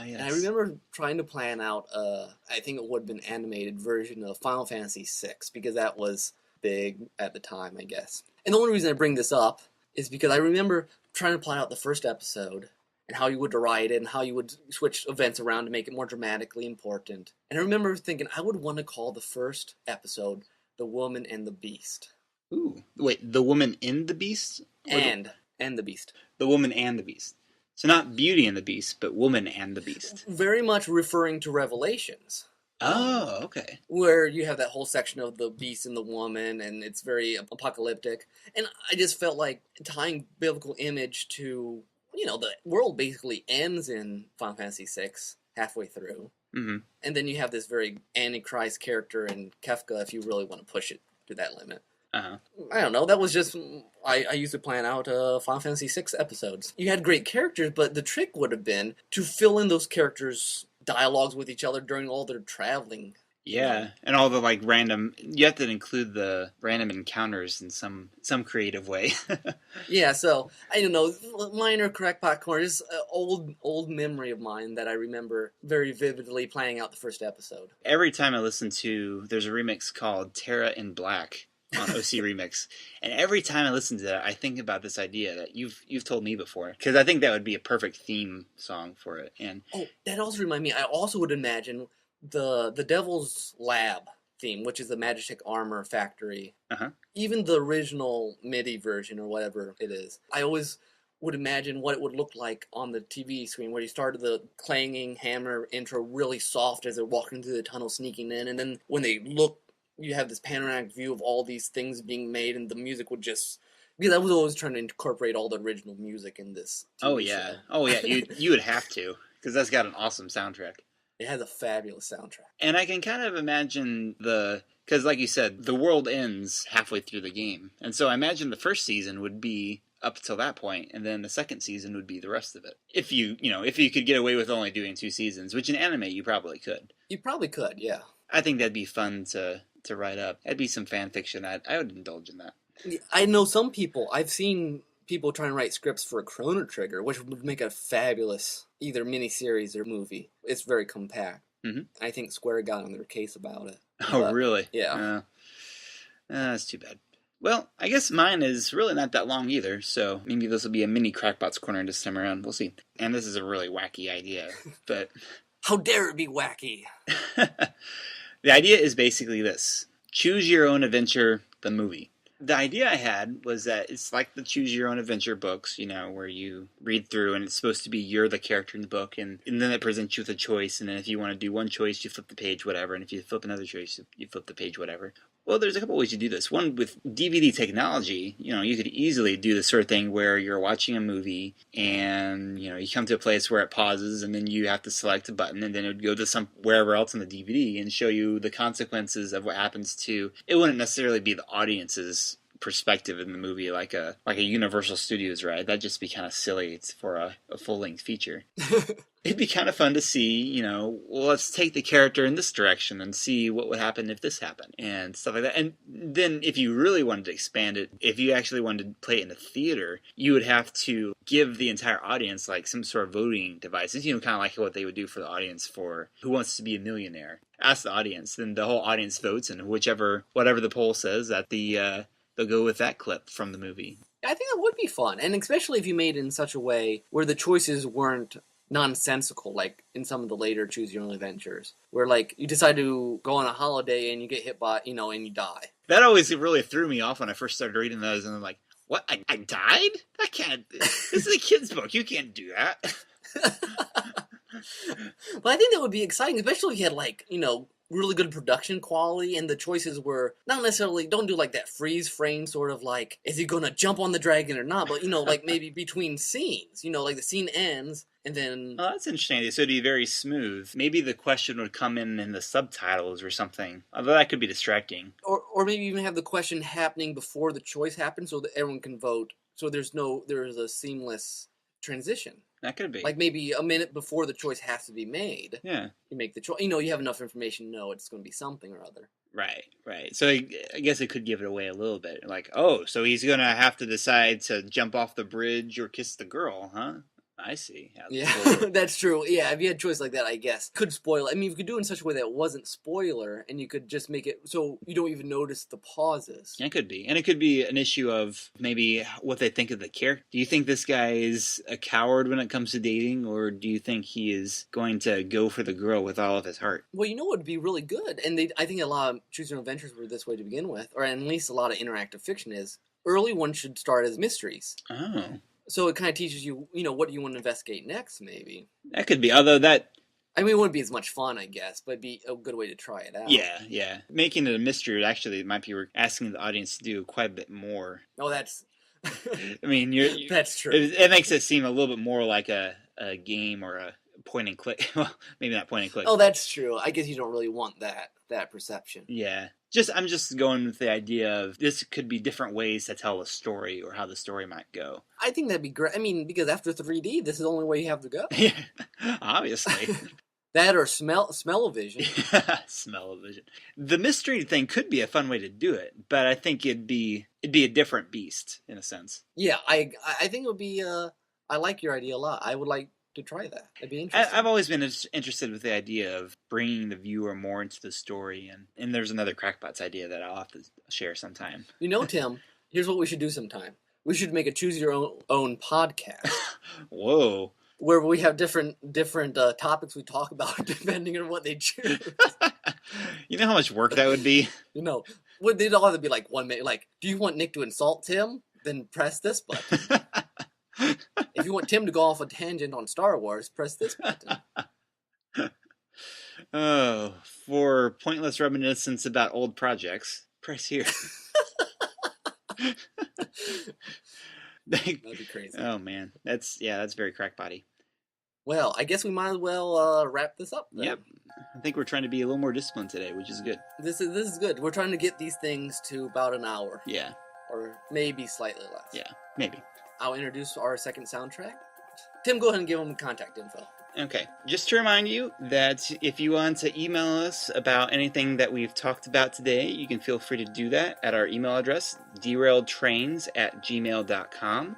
Yes. And I remember trying to plan out I think it would have been animated version of Final Fantasy VI, because that was big at the time, I guess. And the only reason I bring this up is because I remember trying to plan out the first episode and how you would write it and how you would switch events around to make it more dramatically important. And I remember thinking I would want to call the first episode The Woman and the Beast. Ooh. Wait, The Woman in the Beast? And the Beast. The Woman and the Beast. So not Beauty and the Beast, but Woman and the Beast. Very much referring to Revelations. Oh, okay. Where you have that whole section of the beast and the woman, and it's very apocalyptic. And I just felt like tying biblical image to, the world basically ends in Final Fantasy VI halfway through. Mm-hmm. And then you have this very Antichrist character in Kefka if you really want to push it to that limit. Uh-huh. I don't know, that was just, I used to plan out Final Fantasy VI episodes. You had great characters, but the trick would have been to fill in those characters' dialogues with each other during all their traveling. Yeah, and all the random, you have to include the random encounters in some creative way. Yeah, so, I don't know, minor crackpot corner is an old memory of mine that I remember very vividly playing out the first episode. Every time I listen to, there's a remix called Terra in Black on OC Remix, and every time I listen to that, I think about this idea that you've told me before, because I think that would be a perfect theme song for it. And that also reminds me, I also would imagine the Devil's Lab theme, which is the Magitek Armor Factory. Uh-huh. Even the original MIDI version or whatever it is, I always would imagine what it would look like on the TV screen, where you started the clanging hammer intro really soft as they're walking through the tunnel, sneaking in, and then when they look, you have this panoramic view of all these things being made, and the music would just... Because I was always trying to incorporate all the original music in this TV show. Oh yeah, you would have to, because that's got an awesome soundtrack. It has a fabulous soundtrack. And I can kind of imagine because like you said, the world ends halfway through the game. And so I imagine the first season would be up till that point, and then the second season would be the rest of it. If you could get away with only doing 2 seasons, which in anime you probably could. You probably could, yeah. I think that'd be fun to write up. That'd be some fan fiction. I would indulge in that. I know some people, I've seen people trying to write scripts for a Chrono Trigger, which would make a fabulous either miniseries or movie. It's very compact. Mm-hmm. I think Square got on their case about it. Oh, but, really? Yeah. That's too bad. Well, I guess mine is really not that long either, so maybe this will be a mini Crackpot's Corner this time around. We'll see. And this is a really wacky idea, but... How dare it be wacky? The idea is basically this. Choose Your Own Adventure, the movie. The idea I had was that it's like the Choose Your Own Adventure books, where you read through and it's supposed to be you're the character in the book, and then it presents you with a choice, and then if you want to do one choice, you flip the page, whatever, and if you flip another choice, you flip the page, whatever. Well, there's a couple ways to do this. One, with DVD technology, you could easily do the sort of thing where you're watching a movie and, you come to a place where it pauses and then you have to select a button and then it would go to wherever else on the DVD and show you the consequences of what happens to... It wouldn't necessarily be the audience's perspective in the movie like a Universal Studios ride. That'd just be kind of silly. It's for a full-length feature. It'd be kind of fun to see, well, let's take the character in this direction and see what would happen if this happened and stuff like that. And then if you really wanted to expand it, if you actually wanted to play it in a theater, you would have to give the entire audience like some sort of voting devices, kind of like what they would do for the audience for Who Wants to Be a Millionaire. Ask the audience, then the whole audience votes, and whatever the poll says, that they'll go with that clip from the movie. I think that would be fun, and especially if you made it in such a way where the choices weren't nonsensical, like in some of the later Choose Your Own Adventures, where like you decide to go on a holiday and you get hit by, and you die. That always really threw me off when I first started reading those, and I'm like, what? I died? I can't. This is a kid's book. You can't do that. But I think that would be exciting, especially if you had really good production quality, and the choices were not necessarily, don't do like that freeze frame sort of like, is he going to jump on the dragon or not? But, like maybe between scenes, like the scene ends and then... Oh, that's interesting. So it'd be very smooth. Maybe the question would come in the subtitles or something. Although that could be distracting. Or maybe even have the question happening before the choice happens so that everyone can vote. So there's a seamless transition. That could be. Like maybe a minute before the choice has to be made. Yeah. You make the choice. You have enough information to know it's going to be something or other. Right. So I guess it could give it away a little bit. Like, oh, so he's going to have to decide to jump off the bridge or kiss the girl, huh? I see. Yeah, that's true. Yeah, if you had a choice like that, I guess. Could spoil it. I mean, you could do it in such a way that it wasn't spoiler, and you could just make it so you don't even notice the pauses. It could be. And it could be an issue of maybe what they think of the character. Do you think this guy is a coward when it comes to dating, or do you think he is going to go for the girl with all of his heart? Well, what would be really good, and I think a lot of Choose Your Own Adventures were this way to begin with, or at least a lot of interactive fiction is, early ones should start as mysteries. Oh. So it kind of teaches you, what do you want to investigate next, maybe. That could be, although that... I mean, it wouldn't be as much fun, I guess, but it'd be a good way to try it out. Yeah. Making it a mystery, actually, might be asking the audience to do quite a bit more. Oh, that's... I mean, that's true. It makes it seem a little bit more like a game or a point and click. Well, maybe not point and click. Oh, that's true. I guess you don't really want that perception. Yeah. I'm just going with the idea of this could be different ways to tell a story or how the story might go. I think that'd be great. I mean, because after 3D, this is the only way you have to go. Yeah, obviously. That or smell-o-vision. Smell-o-vision. The mystery thing could be a fun way to do it, but I think it'd be a different beast in a sense. Yeah, I think it would be. I like your idea a lot. I would like to try that. It'd be interesting. I've always been interested with the idea of bringing the viewer more into the story, and there's another Crackpots idea that I'll have to share sometime. Tim, here's what we should do sometime. We should make a choose your own podcast. Whoa. Where we have different topics we talk about depending on what they choose. You know how much work that would be? They'd all have to be like 1 minute. Like, do you want Nick to insult Tim? Then press this button. If you want Tim to go off a tangent on Star Wars, press this button. Oh, for pointless reminiscence about old projects, press here. That'd be crazy. Oh man, that's very crackpotty. Well, I guess we might as well wrap this up then. Yep. I think we're trying to be a little more disciplined today, which is good. This is good. We're trying to get these things to about an hour. Yeah. Or maybe slightly less. Yeah, maybe. I'll introduce our second soundtrack. Tim, go ahead and give them the contact info. Okay. Just to remind you that if you want to email us about anything that we've talked about today, you can feel free to do that at our email address, derailedtrains@gmail.com.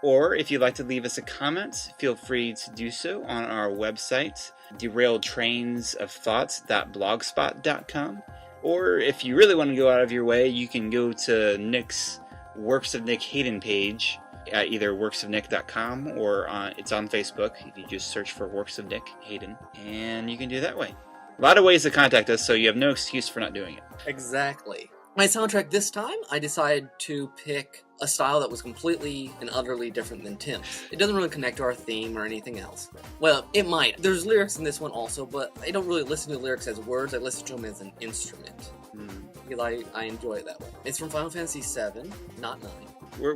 Or if you'd like to leave us a comment, feel free to do so on our website, derailedtrainsofthought.blogspot.com. Or if you really want to go out of your way, you can go to Nick's Works of Nick Hayden page at either worksofnick.com or it's on Facebook if you just search for Works of Nick Hayden, and you can do it that way. A lot of ways to contact us, so you have no excuse for not doing it. Exactly. My soundtrack this time, I decided to pick a style that was completely and utterly different than Tim's. It doesn't really connect to our theme or anything else. Well, it might. There's lyrics in this one also, but I don't really listen to lyrics as words. I listen to them as an instrument. Because I enjoy it that way. It's from Final Fantasy VII, not 9.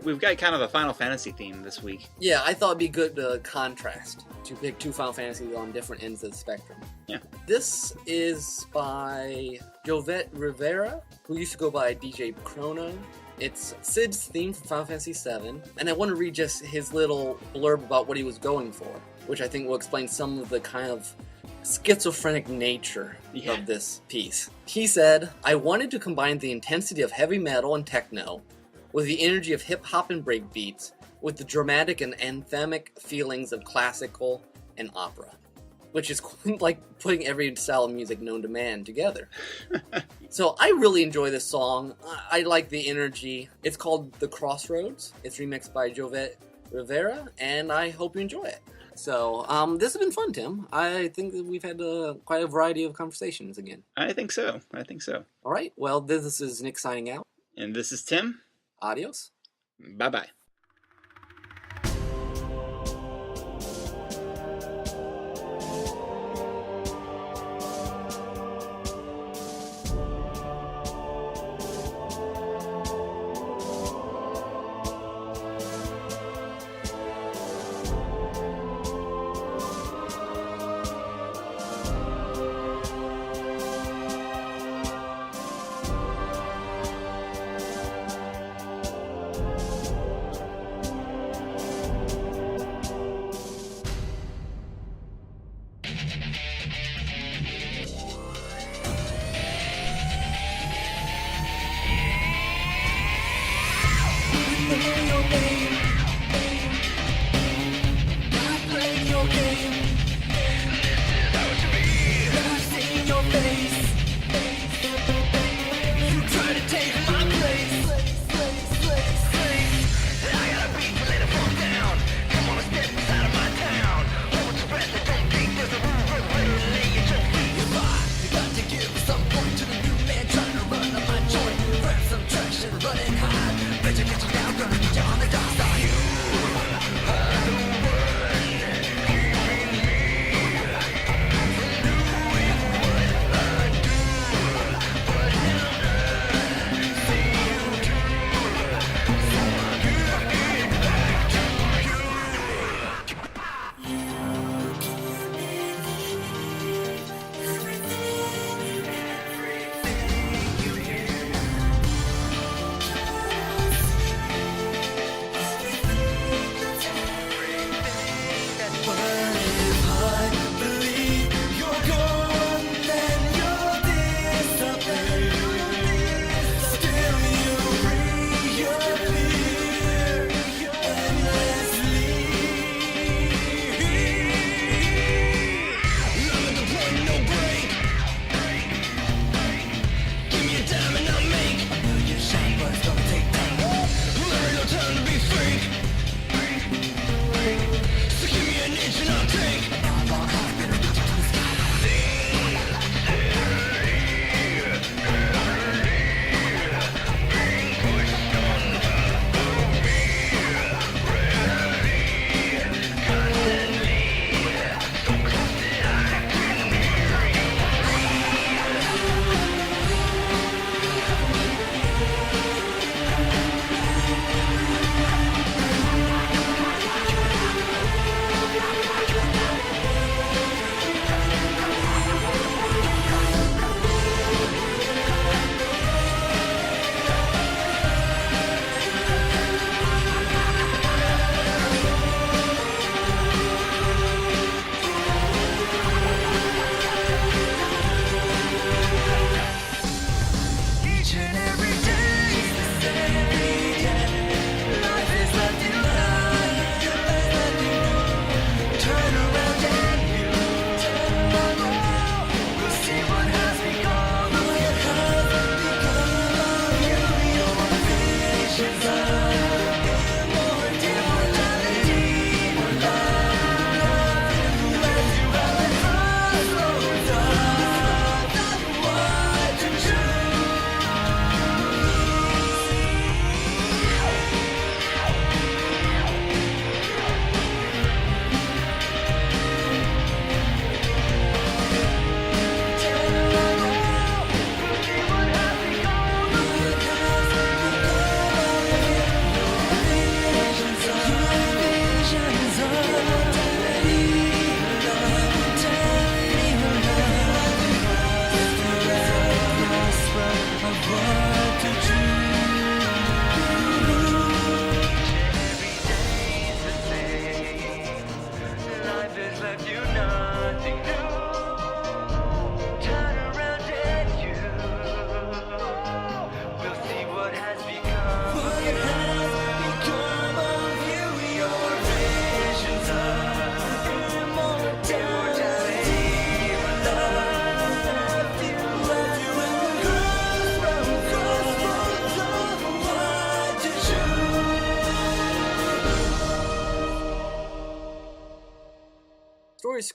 We've got kind of a Final Fantasy theme this week. Yeah, I thought it'd be good to contrast, to pick two Final Fantasies on different ends of the spectrum. Yeah. This is by Jovette Rivera, who used to go by DJ Chrono. It's Sid's theme from Final Fantasy VII, and I want to read just his little blurb about what he was going for, which I think will explain some of the kind of schizophrenic nature of this piece. He said, "I wanted to combine the intensity of heavy metal and techno with the energy of hip-hop and breakbeats, with the dramatic and anthemic feelings of classical and opera." Which is like putting every style of music known to man together. So I really enjoy this song. I like the energy. It's called The Crossroads. It's remixed by Jovette Rivera, and I hope you enjoy it. So this has been fun, Tim. I think that we've had quite a variety of conversations again. I think so. All right. Well, this is Nick signing out. And this is Tim. Adios. Bye-bye.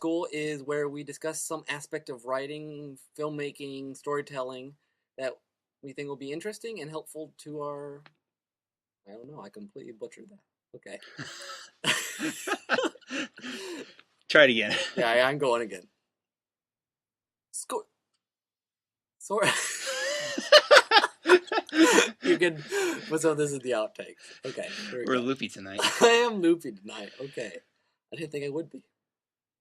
School is where we discuss some aspect of writing, filmmaking, storytelling that we think will be interesting and helpful to our... I don't know, I completely butchered that. Okay. Try it again. Yeah, I'm going again. Sorry. You can... So this is the outtakes. Okay. We're loopy tonight. I am loopy tonight. Okay. I didn't think I would be.